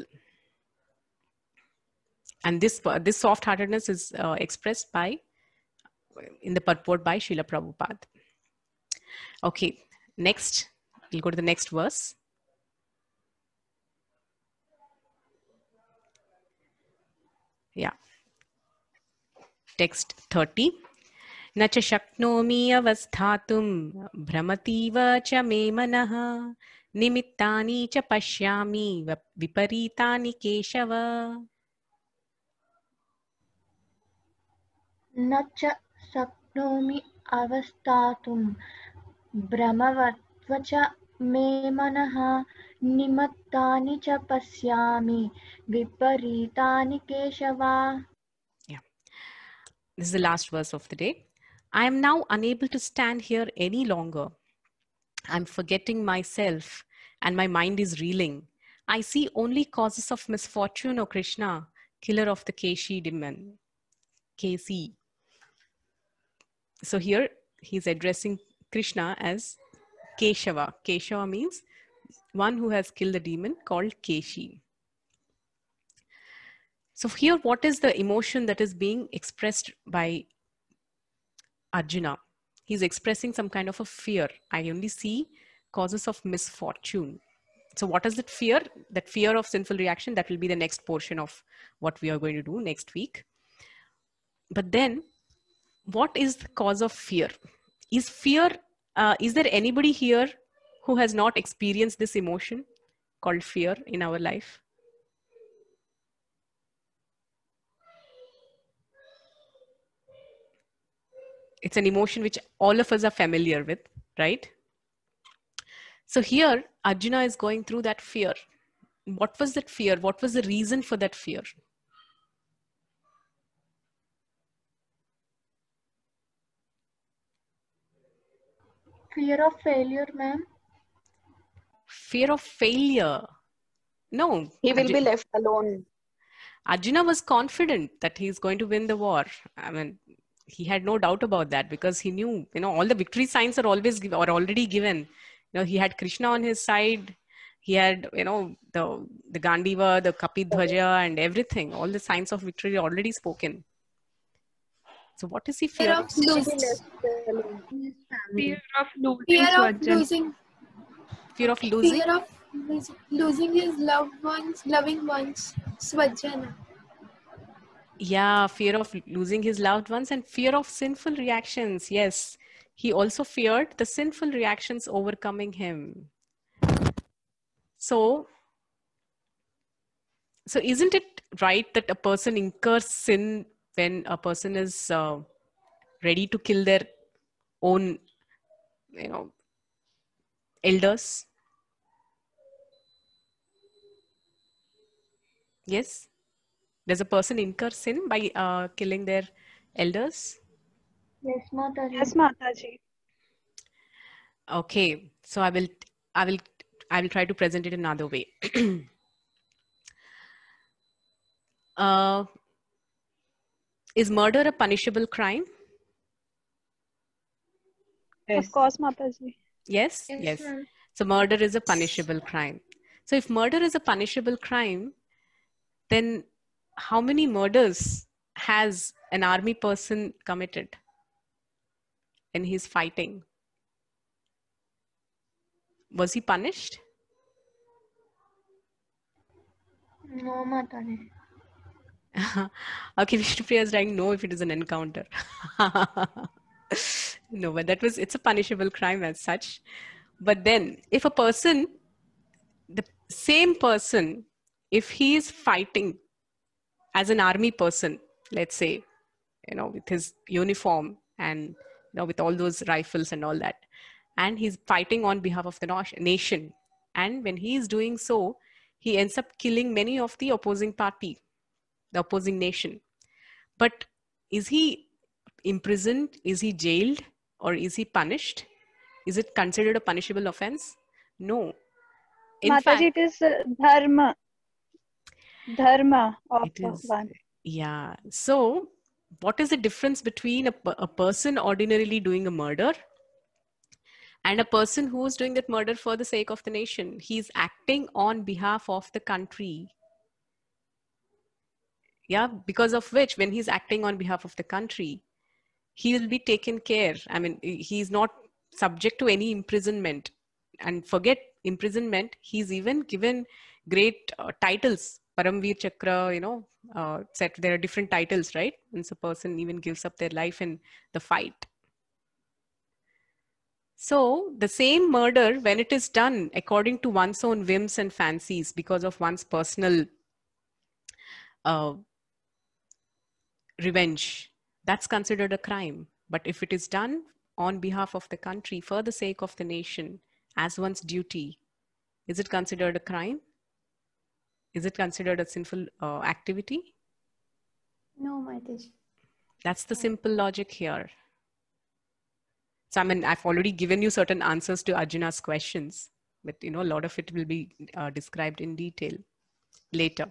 And this soft-heartedness is expressed in the purport by Srila Prabhupada. Okay, next, we'll go to the next verse. Yeah. Text 30. Nacha shaknomi avasthatum brahmativa cha me manaha nimittani cha pashyami viparitani keshava. Nacha shaknomi avasthatum brahmavatva cha me manaha nimittani cha pasyami viparitani keshava. Yeah. This is the last verse of the day. I am now unable to stand here any longer. I'm forgetting myself and my mind is reeling. I see only causes of misfortune, O Krishna, killer of the Keshi demon. Keshi. So here he's addressing Krishna as Keshava. Keshava means one who has killed the demon, called Keshi. So here, what is the emotion that is being expressed by Arjuna? He's expressing some kind of a fear. I only see causes of misfortune. So what is that fear? That fear of sinful reaction, that will be the next portion of what we are going to do next week. But then, what is the cause of fear? Is there anybody here who has not experienced this emotion called fear in our life? It's an emotion which all of us are familiar with, right? So here, Arjuna is going through that fear. What was that fear? What was the reason for that fear? Fear of failure, ma'am. Fear of failure. No. He will be left alone. Arjuna was confident that he's going to win the war. I mean, he had no doubt about that, because he knew, all the victory signs are already given. He had Krishna on his side. He had, the Gandiva, the Kapidhwaja and everything. All the signs of victory are already spoken. So what is he fear of? Fear of losing. Fear of losing his loving ones, Swajana. Yeah, fear of losing his loved ones and fear of sinful reactions. Yes, he also feared the sinful reactions overcoming him. So isn't it right that a person incurs sin when a person is ready to kill their own, elders? Yes. Does a person incur sin by killing their elders? Yes, Mataji. Yes, Mataji. Okay. So I will try to present it another way. Is murder a punishable crime? Yes. Of course, Mataji. Yes? Yes. So murder is a punishable crime. So if murder is a punishable crime, then how many murders has an army person committed when he's fighting? Was he punished? No, Mataji. Okay, Vishnupriya is writing no if it is an encounter. No, but it's a punishable crime as such. But then if a person, the same person, if he is fighting as an army person, let's say, with his uniform and with all those rifles and all that, and he's fighting on behalf of the nation, and when he is doing so, he ends up killing many of the opposing party, the opposing nation. But is he imprisoned? Is he jailed? Or is he punished? Is it considered a punishable offense? No. In Mataji, fact, it is dharma. Dharma of it is, one. yeah. So what is the difference between a person ordinarily doing a murder and a person who is doing that murder for the sake of the nation? He's acting on behalf of the country. Yeah, because of which, when he's acting on behalf of the country, he will be taken care. I mean, he's not subject to any imprisonment. And forget imprisonment, he's even given great titles. Paramveer Chakra, there are different titles, right? And so a person even gives up their life in the fight. So the same murder, when it is done according to one's own whims and fancies, because of one's personal revenge, that's considered a crime. But if it is done on behalf of the country, for the sake of the nation, as one's duty, is it considered a crime? Is it considered a sinful activity? No, Mataji. That's the simple logic here. So, I mean, I've already given you certain answers to Arjuna's questions, but a lot of it will be described in detail later.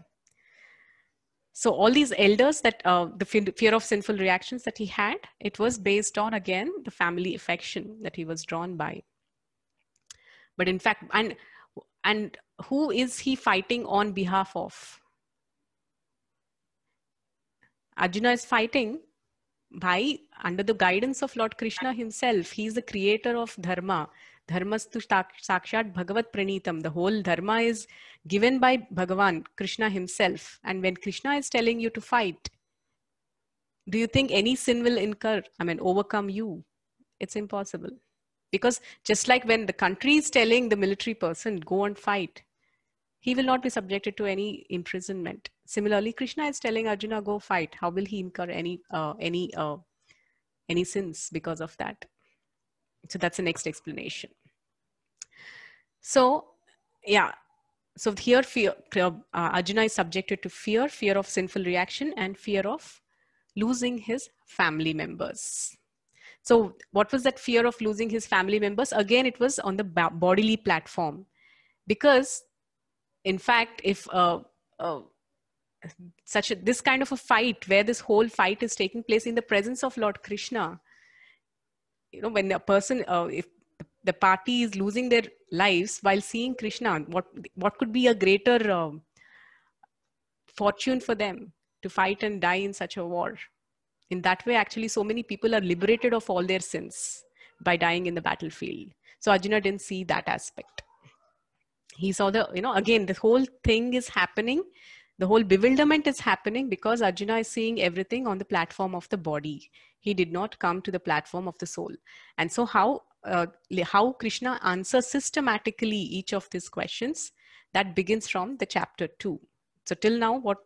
So all these elders, that the fear of sinful reactions that he had, it was based on, again, the family affection that he was drawn by. But in fact, and who is he fighting on behalf of? Arjuna is fighting under the guidance of Lord Krishna himself. He is the creator of dharma. Dharmastu sakshat bhagavat pranitam. The whole dharma is given by Bhagavan, Krishna himself. And when Krishna is telling you to fight, do you think any sin will overcome you? It's impossible. Because just like when the country is telling the military person, go and fight, he will not be subjected to any imprisonment. Similarly, Krishna is telling Arjuna, go fight. How will he incur any sins because of that? So that's the next explanation. So, yeah. So here, Arjuna is subjected to fear of sinful reaction and fear of losing his family members. So what was that fear of losing his family members? Again, it was on the bodily platform. Because, in fact, if this kind of a fight, where this whole fight is taking place in the presence of Lord Krishna, when a person, if the party is losing their lives while seeing Krishna, what could be a greater fortune for them to fight and die in such a war? In that way, actually, so many people are liberated of all their sins by dying in the battlefield. So Arjuna didn't see that aspect. He saw again, the whole thing is happening The whole bewilderment is happening because Arjuna is seeing everything on the platform of the body. He did not come to the platform of the soul. And so how Krishna answers systematically each of these questions, that begins from the chapter 2. So till now, what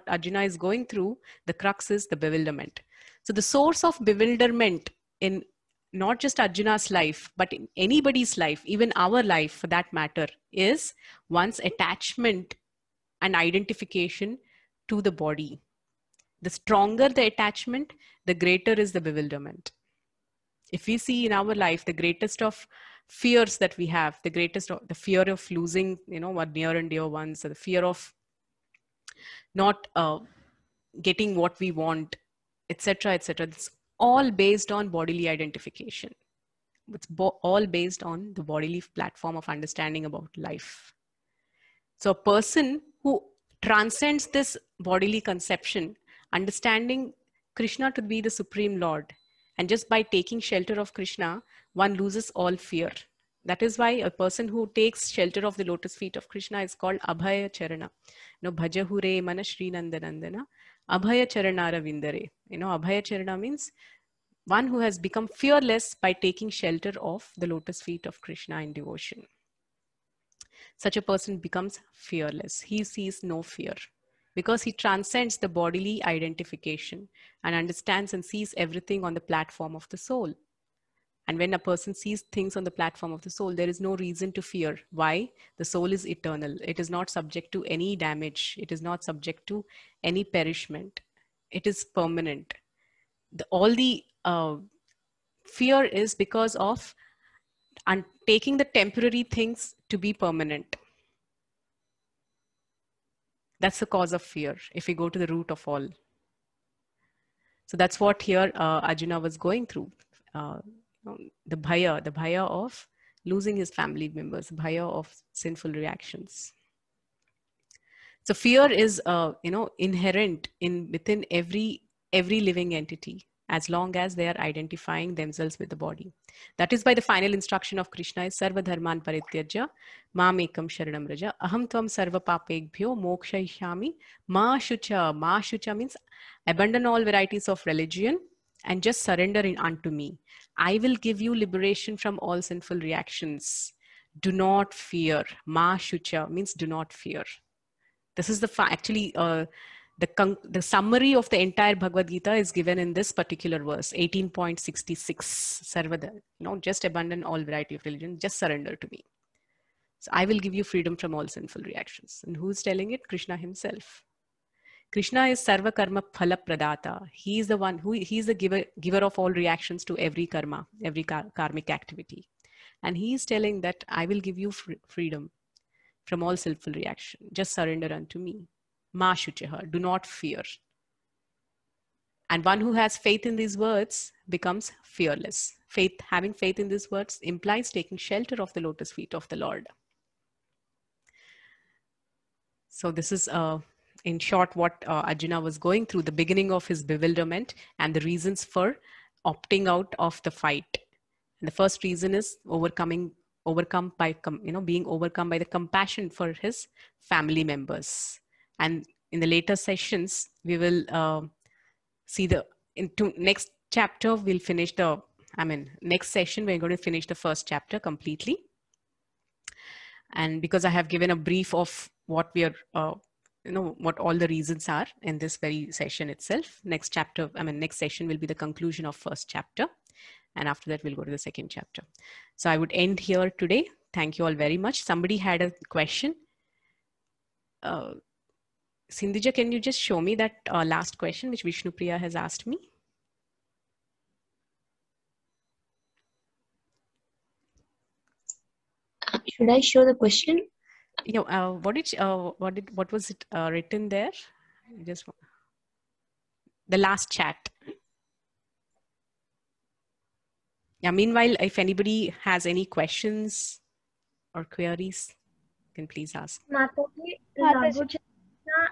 Arjuna is going through, the crux is the bewilderment. So the source of bewilderment in not just Arjuna's life, but in anybody's life, even our life for that matter, is one's attachment and identification to the body. The stronger the attachment, the greater is the bewilderment. If we see in our life, the greatest of fears that we have, the fear of losing, our near and dear ones, or the fear of not getting what we want, etc., etc. It's all based on bodily identification. It's all based on the bodily platform of understanding about life. So a person who transcends this bodily conception, understanding Krishna to be the Supreme Lord, and just by taking shelter of Krishna, one loses all fear. That is why a person who takes shelter of the lotus feet of Krishna is called Abhaya Charana. Bhajahure mana Shri Nandanandana, Abhaya Charana Ravindare. Abhaya Charana means one who has become fearless by taking shelter of the lotus feet of Krishna in devotion. Such a person becomes fearless. He sees no fear because he transcends the bodily identification and understands and sees everything on the platform of the soul. And when a person sees things on the platform of the soul, there is no reason to fear. Why? The soul is eternal. It is not subject to any damage. It is not subject to any perishment. It is permanent. All the fear is because of taking the temporary things to be permanent. That's the cause of fear, if we go to the root of all. So that's what here Arjuna was going through. The bhaya of losing his family members, bhaya of sinful reactions. So fear is, inherent within every living entity, as long as they are identifying themselves with the body. That is why the final instruction of Krishna is Sarva Dharman Parityajya Mam Ekam Sharanam Raja Aham Tvam Sarva Papekbhyo Mokshayishyami Ma Shucha. Ma Shucha means abandon all varieties of religion and just surrender unto me. I will give you liberation from all sinful reactions. Do not fear. Ma Shucha means do not fear. This is the summary of the entire Bhagavad Gita is given in this particular verse, 18.66. Sarvada, just abandon all variety of religion, just surrender to me. So I will give you freedom from all sinful reactions. And who's telling it? Krishna himself. Krishna is Sarva Karma Phala Pradata. He is the one he is the giver of all reactions to every karma, every karmic activity. And he is telling that I will give you freedom from all sinful reaction. Just surrender unto me. Ma Shuchaha, do not fear. And one who has faith in these words becomes fearless. Having faith in these words implies taking shelter of the lotus feet of the Lord. So this is, in short, what Arjuna was going through, the beginning of his bewilderment and the reasons for opting out of the fight. And the first reason is being overcome by the compassion for his family members. And in the later sessions, we will see into next chapter, we'll finish next session, we're going to finish the first chapter completely. And because I have given a brief of what we are, what all the reasons are in this very session itself, next session will be the conclusion of first chapter. And after that, we'll go to the second chapter. So I would end here today. Thank you all very much. Somebody had a question. Sindhija, can you just show me that last question which Vishnupriya has asked me? Should I show the question? What was it written there? Just the last chat. Yeah. Meanwhile, if anybody has any questions or queries, you can please ask. Mataji,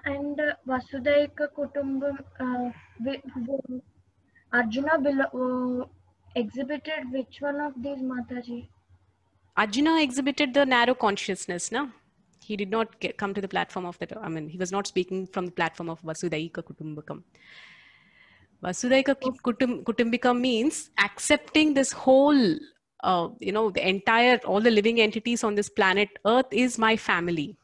and Vasudaika Kutumbam, Arjuna exhibited which one of these, Mataji? Arjuna exhibited the narrow consciousness, no? He did not come to the platform of that. I mean, he was not speaking from the platform of Vasudhaika Kutumbakam. Vasudhaika Kutumbakam means accepting this whole, the entire, all the living entities on this planet Earth is my family.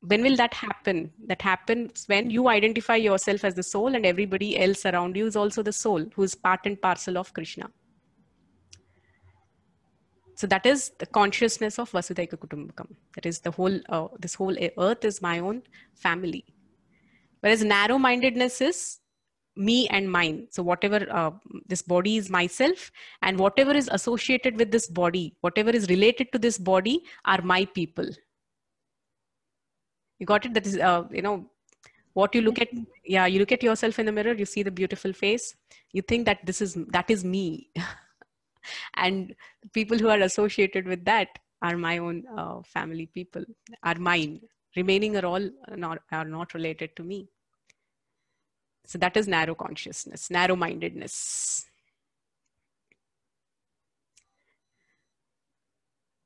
When will that happen? That happens when you identify yourself as the soul and everybody else around you is also the soul, who is part and parcel of Krishna. So that is the consciousness of Vasudhaika Kutumbakam. That is the whole, this whole earth is my own family. Whereas narrow-mindedness is me and mine. So whatever, this body is myself, and whatever is associated with this body, whatever is related to this body are my people. You got it? That is, what you look at, you look at yourself in the mirror, you see the beautiful face, you think that that is me. And people who are associated with that are my own family people, are mine. Remaining are all not related to me. So that is narrow consciousness, narrow-mindedness.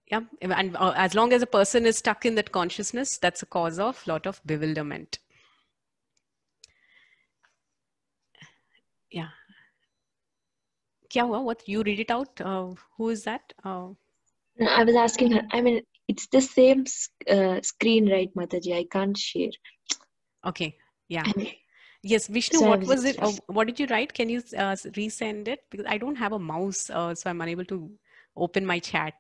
Yeah, and as long as a person is stuck in that consciousness, that's a cause of a lot of bewilderment. Yeah. Kya hua? What, you read it out? Who is that? No, I was asking her. I mean, it's the same screen, right, Mataji? I can't share. Okay. Yeah. Yes, Vishnu, So what was it? What did you write? Can you resend it? Because I don't have a mouse, so I'm unable to open my chat.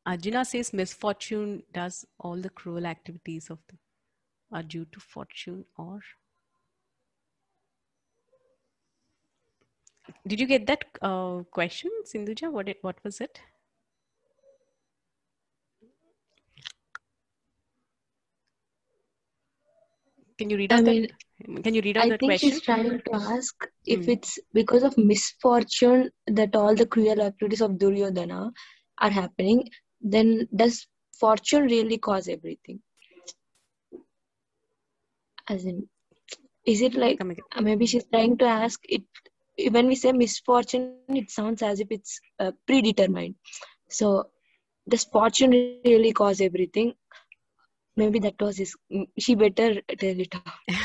Arjuna says misfortune does all the cruel activities are due to fortune, or... Did you get that question, Sindhuja? What was it? Can you read out Can you read out that question? I think she's trying to ask if it's because of misfortune that all the cruel activities of Duryodhana are happening, then does fortune really cause everything? As in, is it like, maybe she's trying to ask it, when we say misfortune, it sounds as if it's predetermined. So does fortune really cause everything? Maybe that was his, she better tell it out.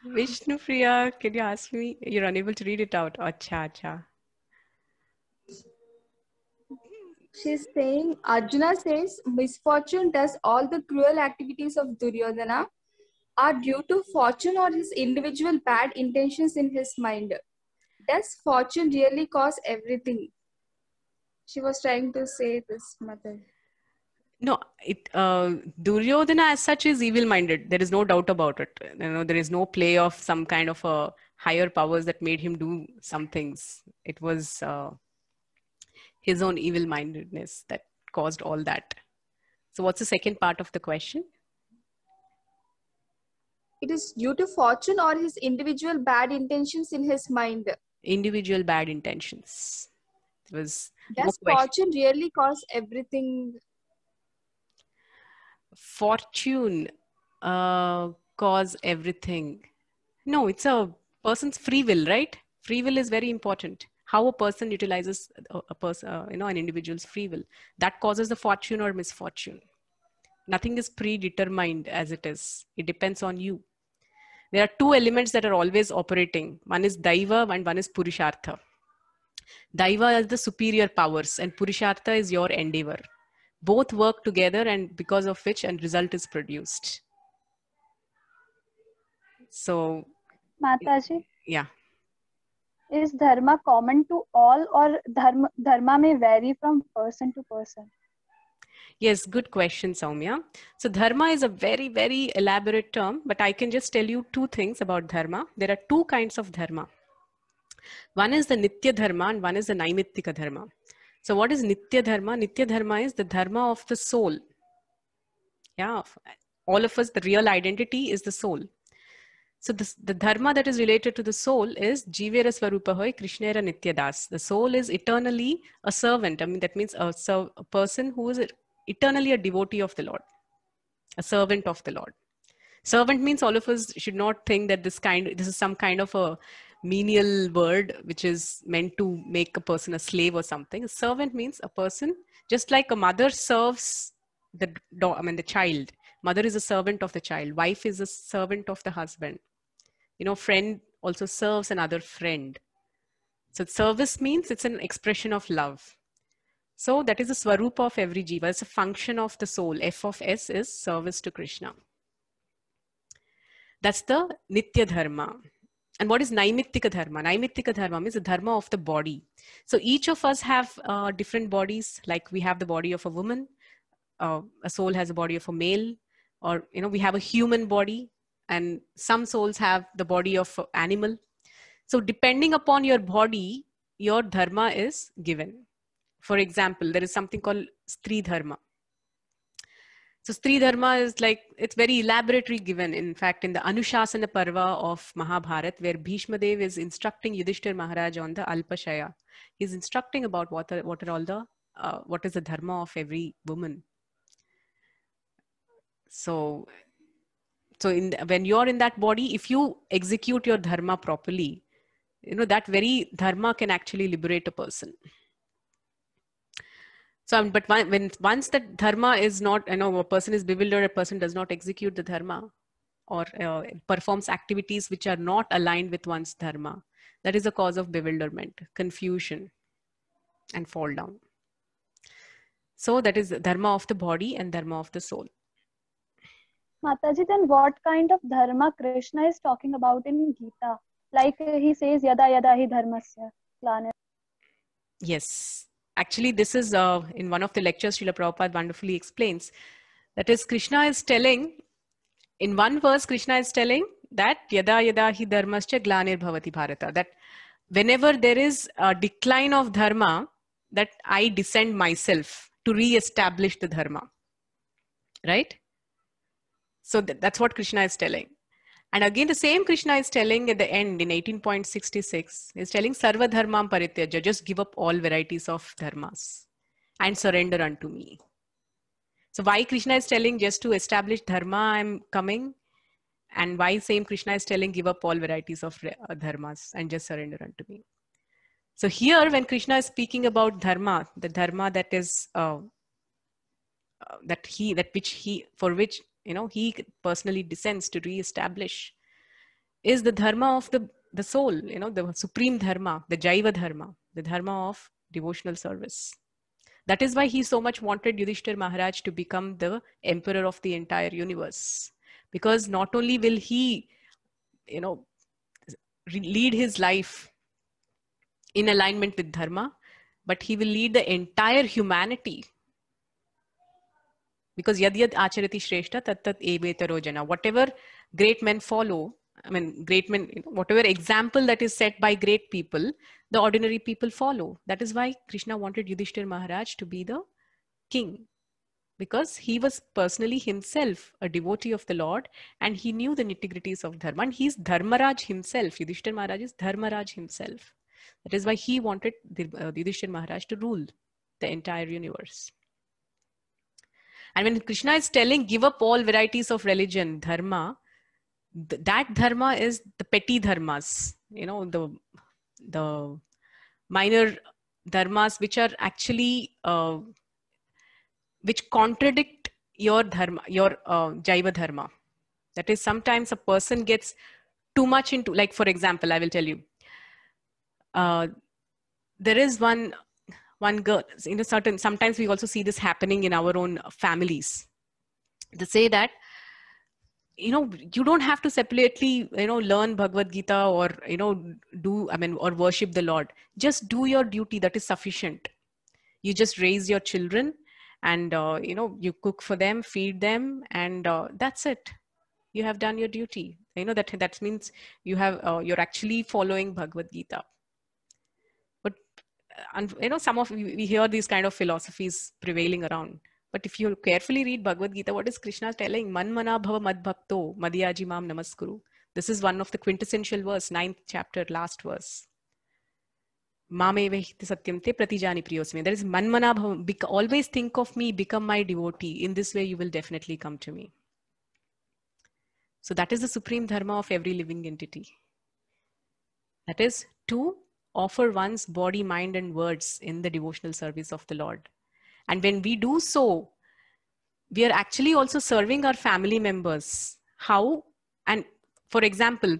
Vishnu Priya, can you ask me? You're unable to read it out. Acha, acha. She's saying, Arjuna says, misfortune does all the cruel activities of Duryodhana are due to fortune or his individual bad intentions in his mind. Does fortune really cause everything? She was trying to say this, Mother. No, Duryodhana as such is evil-minded. There is no doubt about it. There is no play of some kind of a higher powers that made him do some things. It was his own evil-mindedness that caused all that. So what's the second part of the question? It is due to fortune or his individual bad intentions in his mind. Individual bad intentions. Does fortune really cause everything? Fortune cause everything? No, it's a person's free will, right? Free will is very important. How a person utilizes an individual's free will, that causes the fortune or misfortune. Nothing is predetermined as it is. It depends on you. There are two elements that are always operating. One is Daiva and one is Purushartha. Daiva is the superior powers and Purushartha is your endeavor. Both work together, and because of which a result is produced. So, Mataji? Yeah. Is dharma common to all, or dharma may vary from person to person? Yes, good question, Soumya. So dharma is a very, very elaborate term, but I can just tell you two things about dharma. There are two kinds of dharma. One is the nitya dharma and one is the naimittika dharma. So what is nitya dharma? Nitya dharma is the dharma of the soul. Yeah, all of us, the real identity is the soul. So the dharma that is related to the soul is Jivera Swarupahoy Krishnera Nityadas. The soul is eternally a servant. I mean, that means a person who is eternally a devotee of the Lord, a servant of the Lord. Servant means all of us should not think that this is some kind of a menial word which is meant to make a person a slave or something. A servant means a person, just like a mother serves the child. Mother is a servant of the child. Wife is a servant of the husband. Friend also serves another friend. So service means it's an expression of love. So that is the swarupa of every jiva. It's a function of the soul. F of S is service to Krishna. That's the Nitya Dharma. And what is Naimittika Dharma? Naimittika Dharma means the dharma of the body. So each of us have different bodies. Like we have the body of a woman. A soul has a body of a male. Or, we have a human body. And some souls have the body of an animal. So depending upon your body, your dharma is given. For example, there is something called Stri Dharma. So Stri Dharma is it's very elaborately given. In fact, in the Anushasana Parva of Mahabharata, where Bhishma Dev is instructing Yudhishthir Maharaj on the Alpashaya. He's instructing about what is the dharma of every woman. So when you're in that body, if you execute your dharma properly, that very dharma can actually liberate a person. So, but once that dharma is not, a person is bewildered, a person does not execute the dharma or performs activities which are not aligned with one's dharma, that is a cause of bewilderment, confusion, and fall down. So that is dharma of the body and dharma of the soul. Mataji, then what kind of dharma Krishna is talking about in Gita? Like he says, yada yada hi dharmasya glane. Yes. Actually, this is in one of the lectures, Srila Prabhupada wonderfully explains. That is, Krishna is telling, in one verse, Krishna is telling that yada yada hi dharmasya glanir bhavati bharata. That whenever there is a decline of dharma, that I descend myself to re-establish the dharma. Right? So that's what Krishna is telling. And again, the same Krishna is telling at the end in 18.66, is telling Sarva Dharmam Parityaja, just give up all varieties of dharmas and surrender unto me. So why Krishna is telling just to establish dharma, I'm coming, and why same Krishna is telling give up all varieties of dharmas and just surrender unto me. So here when Krishna is speaking about dharma, the dharma that is, for which he personally descends to re-establish, is the dharma of the soul, the supreme dharma, the Jaiva dharma, the dharma of devotional service. That is why he so much wanted Yudhishthir Maharaj to become the emperor of the entire universe. Because not only will he, lead his life in alignment with dharma, but he will lead the entire humanity. Because yad yad acharati shreshta tat tat evetaro jana. Whatever great men follow, great men, whatever example that is set by great people, the ordinary people follow. That is why Krishna wanted Yudhishthir Maharaj to be the king. Because he was personally himself a devotee of the Lord and he knew the nitty-gritties of dharma. And he's Dharmaraj himself. Yudhishthir Maharaj is Dharmaraj himself. That is why he wanted Yudhishthir Maharaj to rule the entire universe. And when Krishna is telling, give up all varieties of religion, dharma, that dharma is the petty dharmas, the minor dharmas which are actually, which contradict your dharma, your Jaiva dharma. That is, sometimes a person gets too much into, like for example, I will tell you, there is one girl, sometimes we also see this happening in our own families. They say that, you don't have to separately, learn Bhagavad Gita or, or worship the Lord. Just do your duty. That is sufficient. You just raise your children and, you cook for them, feed them, and that's it. You have done your duty. That means you have, you're actually following Bhagavad Gita. And we hear these kind of philosophies prevailing around. But if you carefully read Bhagavad Gita, what is Krishna telling? Man mana bhava mad bhakto madhyaji mam namaskuru. This is one of the quintessential verse, 9th chapter, last verse. Mamevehiti satyam te pratijani priyosme. There is man mana bhava. Always think of me, become my devotee. In this way, you will definitely come to me. So that is the supreme dharma of every living entity. That is to offer one's body, mind, and words in the devotional service of the Lord. And when we do so, we are actually also serving our family members. How? And for example,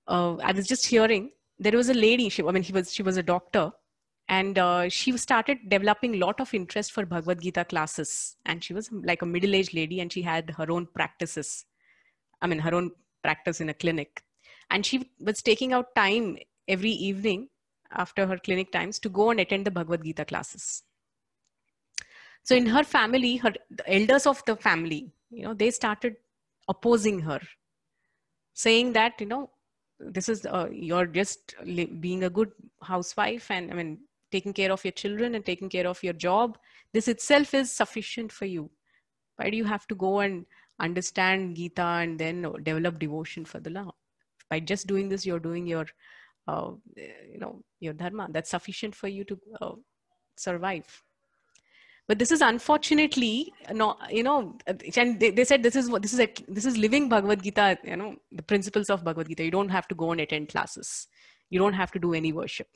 I was just hearing, there was a lady, she was a doctor, and she started developing a lot of interest for Bhagavad Gita classes. And she was like a middle-aged lady, and she had her own practices. Her own practice in a clinic. And she was taking out time every evening after her clinic times to go and attend the Bhagavad Gita classes. So in her family, the elders of the family, they started opposing her, saying that, this is, you're just being a good housewife and taking care of your children and taking care of your job. This itself is sufficient for you. Why do you have to go and understand Gita and then develop devotion for the Lord? By just doing this, you're doing your, your dharma. That's sufficient for you to survive. But this is unfortunately not, and they said this is living Bhagavad Gita, the principles of Bhagavad Gita. You don't have to go and attend classes. You don't have to do any worship.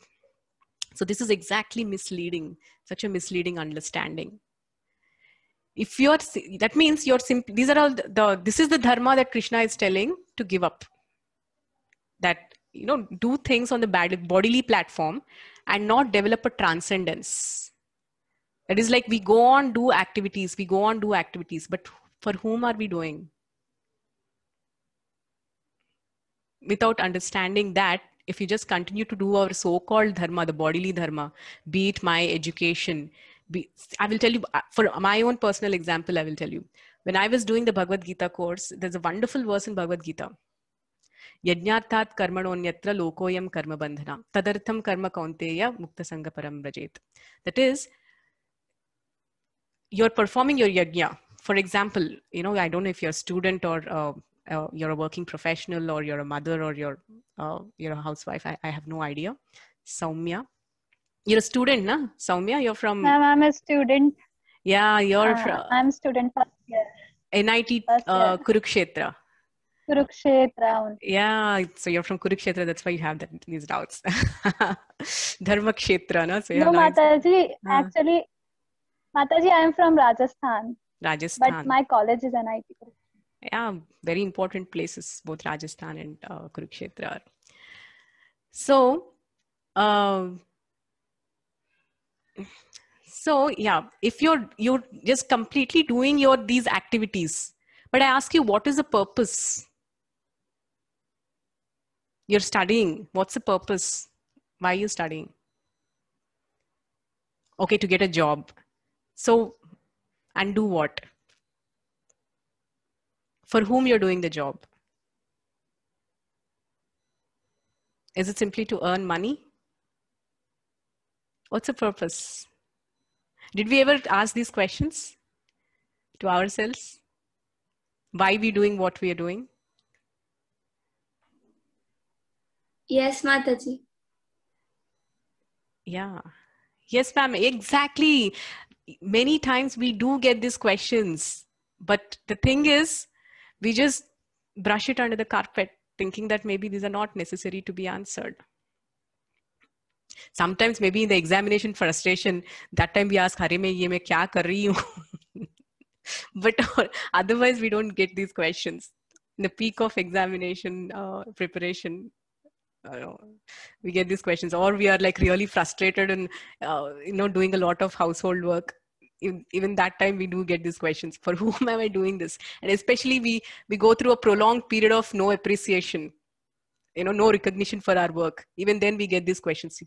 So this is exactly misleading, such a misleading understanding. If you're, that means you're simply, these are all this is the dharma that Krishna is telling to give up. That, do things on the bodily platform and not develop a transcendence. It is like we go on do activities, but for whom are we doing? Without understanding that, if you just continue to do our so-called dharma, the bodily dharma, be it my education, I will tell you, for my own personal example, I will tell you. When I was doing the Bhagavad Gita course, there's a wonderful verse in Bhagavad Gita. Yajñarthat karmanonyatra lokoyam karma bandhana tadartham karma kaunteya mukta sangha param brajet. That is, you're performing your yajna. For example, I don't know if you're a student or you're a working professional or you're a mother or you're a housewife. I have no idea. Saumya, you're a student, na? Saumya, you're from... Ma'am, I'm a student. Yeah, you're I'm a student first year. NIT Kurukshetra. Kurukshetra. Yeah, so you're from Kurukshetra, that's why you have these doubts. Dharma Kshetra, na? So no, Mataji, actually, Mataji, I am from Rajasthan. Rajasthan. But my college is NIT. Yeah, very important places, both Rajasthan and Kurukshetra. So, yeah, if you're just completely doing these activities, but I ask you, what is the purpose? You're studying. What's the purpose? Why are you studying? Okay, to get a job. So, and do what? For whom you're doing the job? Is it simply to earn money? What's the purpose? Did we ever ask these questions to ourselves? Why we doing what we are doing? Yes, Mataji. Yeah. Yes, ma'am. Exactly. Many times we do get these questions, but the thing is, we just brush it under the carpet, thinking that maybe these are not necessary to be answered. Sometimes maybe in the examination frustration, that time we ask, "Hare mein ye main kya kar rahi hu?" But otherwise we don't get these questions. In the peak of examination preparation, we get these questions, or we are like really frustrated and doing a lot of household work. Even that time we do get these questions, for whom am I doing this? And especially we go through a prolonged period of no appreciation, no recognition for our work. Even then we get these questions,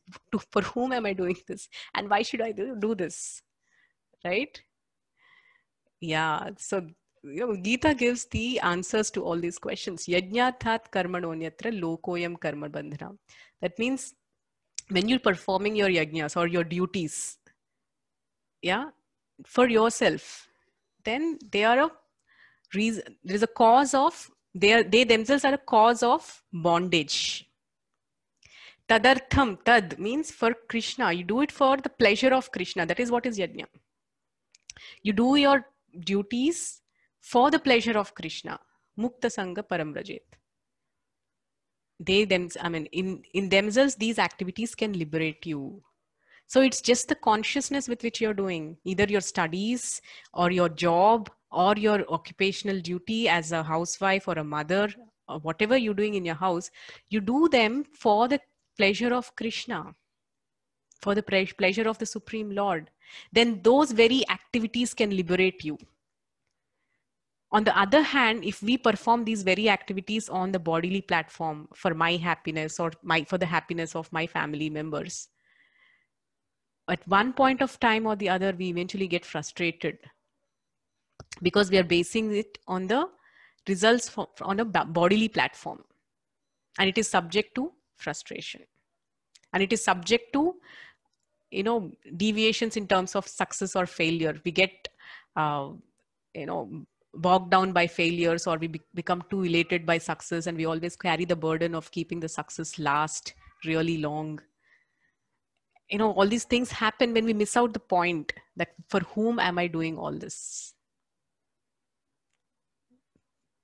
for whom am I doing this? And why should I do this? Right? Yeah. So Gita gives the answers to all these questions. Yajñathat karmanonyatra lokoyam karma bandhana. That means when you're performing your yajñas or your duties, yeah, for yourself, then they are a reason. There is a cause of, they themselves are a cause of bondage. Tadartham, tad means for Krishna. You do it for the pleasure of Krishna. That is what is yajna. You do your duties for the pleasure of Krishna. Mukta sangha param brajet. in themselves, these activities can liberate you. So it's just the consciousness with which you're doing either your studies or your job or your occupational duty as a housewife or a mother, or whatever you're doing in your house, you do them for the pleasure of Krishna, for the pleasure of the Supreme Lord. Then those very activities can liberate you. On the other hand, if we perform these very activities on the bodily platform for my happiness or for the happiness of my family members, at one point of time or the other, we eventually get frustrated because we are basing it on the results on a bodily platform, and it is subject to frustration, and it is subject to deviations in terms of success or failure. We get bogged down by failures, or we become too elated by success, and we always carry the burden of keeping the success last really long. All these things happen when we miss out the point that for whom am I doing all this?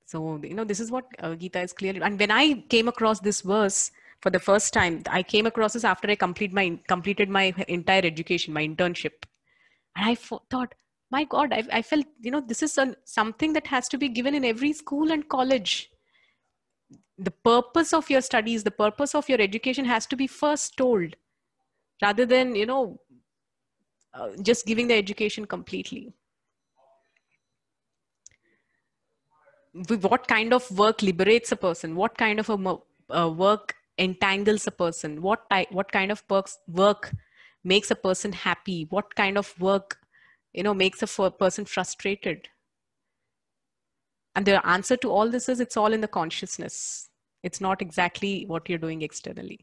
So, this is what Gita is clearly. And when I came across this verse for the first time, I came across this after I completed my entire education, my internship. And I thought, my God, I felt, this is something that has to be given in every school and college. The purpose of your studies, the purpose of your education has to be first told, rather than, just giving the education completely. What kind of work liberates a person? What kind of a work entangles a person? What kind of work makes a person happy? What kind of work makes a person frustrated? And the answer to all this is, it's all in the consciousness. It's not exactly what you're doing externally.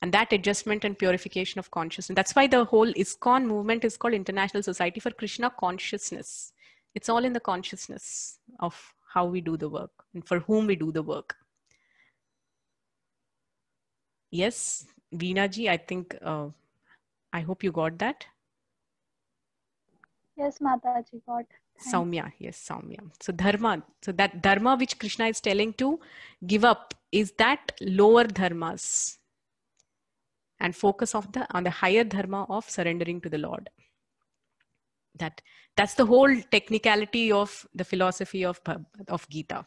And that adjustment and purification of consciousness. That's why the whole ISKCON movement is called International Society for Krishna Consciousness. It's all in the consciousness of how we do the work and for whom we do the work. Yes, Veena ji, I think, I hope you got that. Yes, Mataji, got. Saumya, yes, Saumya. So dharma, so that dharma which Krishna is telling to give up is that lower dharmas, and focus on the higher dharma of surrendering to the Lord. That's the whole technicality of the philosophy of Gita.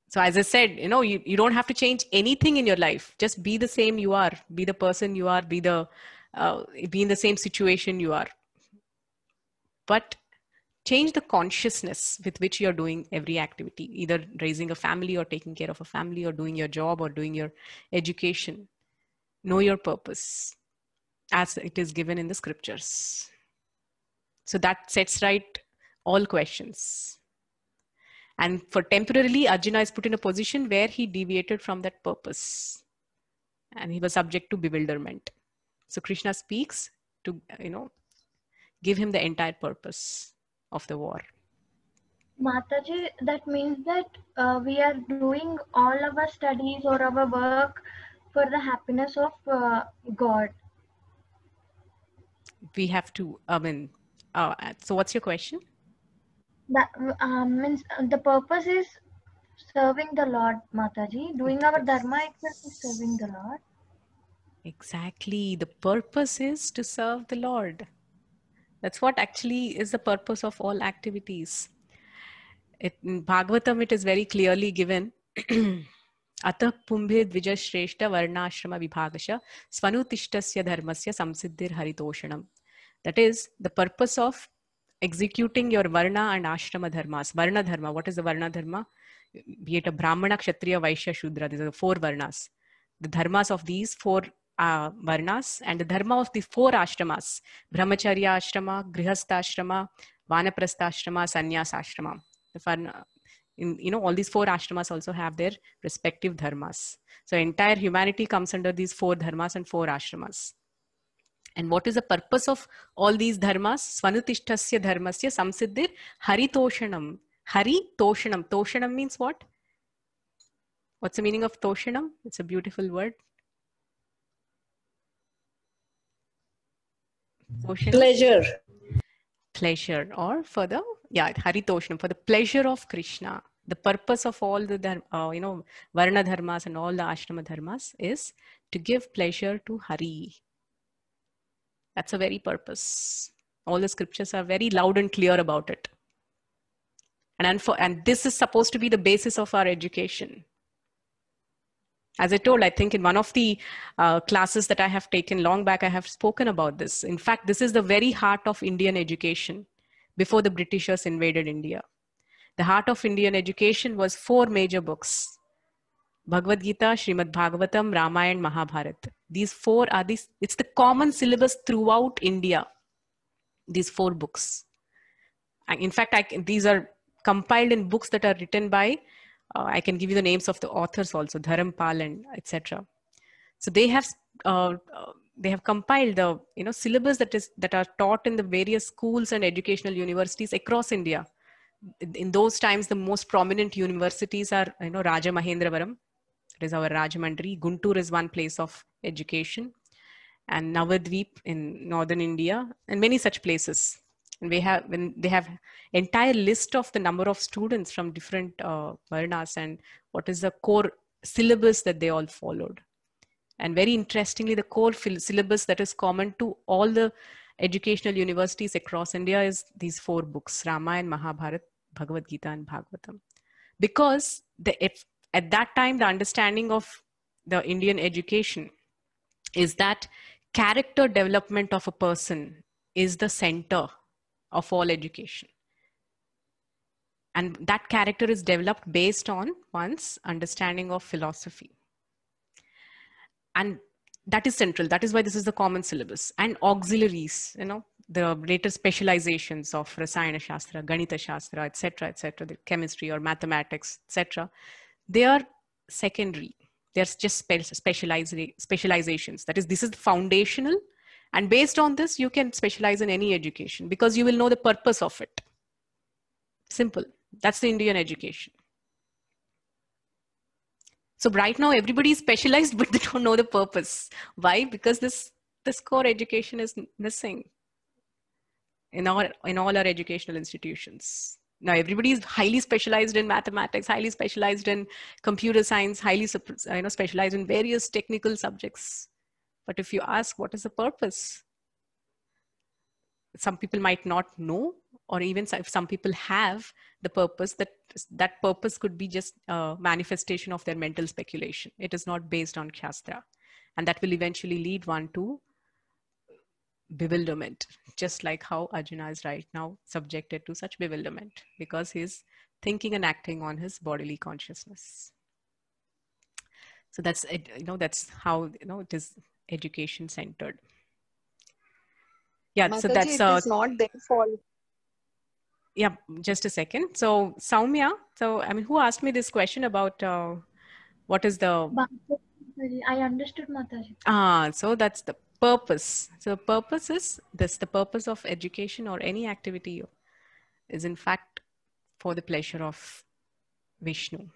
So as I said, you don't have to change anything in your life. Just be the same you are. Be the person you are. Be in the same situation you are. But change the consciousness with which you're doing every activity, either raising a family or taking care of a family or doing your job or doing your education. Know your purpose as it is given in the scriptures. So that sets right all questions. And for temporarily, Arjuna is put in a position where he deviated from that purpose and he was subject to bewilderment. So Krishna speaks to, give him the entire purpose of the war. Mataji, that means that we are doing all our studies or our work for the happiness of God. We have to, so what's your question? That means the purpose is serving the Lord, Mataji. Doing our dharma itself is serving the Lord. Exactly. The purpose is to serve the Lord. That's what actually is the purpose of all activities. In Bhagavatam, it is very clearly given. Atah pumbhe dvijashreshta varnashrama vibhagasha svanutishtasya dharmasya samsiddhir haritoshanam. That is the purpose of executing your varna and ashrama dharmas. Varna dharma, what is the varna dharma? Be it a brahmana, kshatriya, vaishya, shudra. These are the 4 varnas. The dharmas of these 4 varnas and the dharma of the 4 ashramas: brahmacharya ashrama, grihastha ashrama, vanaprastha ashrama, sannyasa ashrama. All these 4 ashramas also have their respective dharmas. So entire humanity comes under these 4 dharmas and 4 ashramas. And what is the purpose of all these dharmas? Svanutishtasya dharmasya samsiddhir haritoshanam. Haritoshanam. Toshanam means what? What's the meaning of toshanam? It's a beautiful word. Toshanam? Pleasure, or for the, haritoshanam, for the pleasure of Krishna. The purpose of all the Varna dharmas and all the ashrama dharmas is to give pleasure to Hari. That's a very purpose. All the scriptures are very loud and clear about it. And this is supposed to be the basis of our education. As I told, I think in one of the classes that I have taken long back, I have spoken about this. In fact, this is the very heart of Indian education before the Britishers invaded India. The heart of Indian education was 4 major books: Bhagavad Gita, Srimad Bhagavatam, Ramayana, Mahabharata. These 4 are it's the common syllabus throughout India. These 4 books. And in fact, these are compiled in books that are written by, I can give you the names of the authors also, Dharampal and etc. So they have compiled the syllabus that are taught in the various schools and educational universities across India. In those times, the most prominent universities are Raja Mahendravaram, it is our Rajamandri. Guntur is one place of education, and Navadvip in northern India, and many such places. And they have entire list of the number of students from different varnas and what is the core syllabus that they all followed. And very interestingly, the core syllabus that is common to all the educational universities across India is these 4 books: Ramayana, Mahabharata, Bhagavad Gita, and Bhagavatam. Because at that time, the understanding of the Indian education is that character development of a person is the center of all education. And that character is developed based on one's understanding of philosophy. And that is central. That is why this is the common syllabus. And auxiliaries, the later specializations of Rasayana Shastra, Ganita Shastra, etc., the chemistry or mathematics, etc., they are secondary. They're just specializations. That is, this is foundational. And based on this, you can specialize in any education because you will know the purpose of it. Simple. That's the Indian education. So right now, everybody is specialized, but they don't know the purpose. Why? Because this core education is missing in all our educational institutions. Now, everybody is highly specialized in mathematics, highly specialized in computer science, highly specialized in various technical subjects. But if you ask, what is the purpose? Some people might not know, or even if some people have the purpose, that purpose could be just a manifestation of their mental speculation. It is not based on Shastra. And that will eventually lead one to bewilderment, just like how Arjuna is right now subjected to such bewilderment because he's thinking and acting on his bodily consciousness. So that's that's how it is education centered. Yeah, Mataji, so that's it is not their fault. Yeah, just a second. So Soumya, who asked me this question about what is the... I understood, Mataji. So that's the purpose. So purpose is this: the purpose of education or any activity is in fact for the pleasure of Vishnu.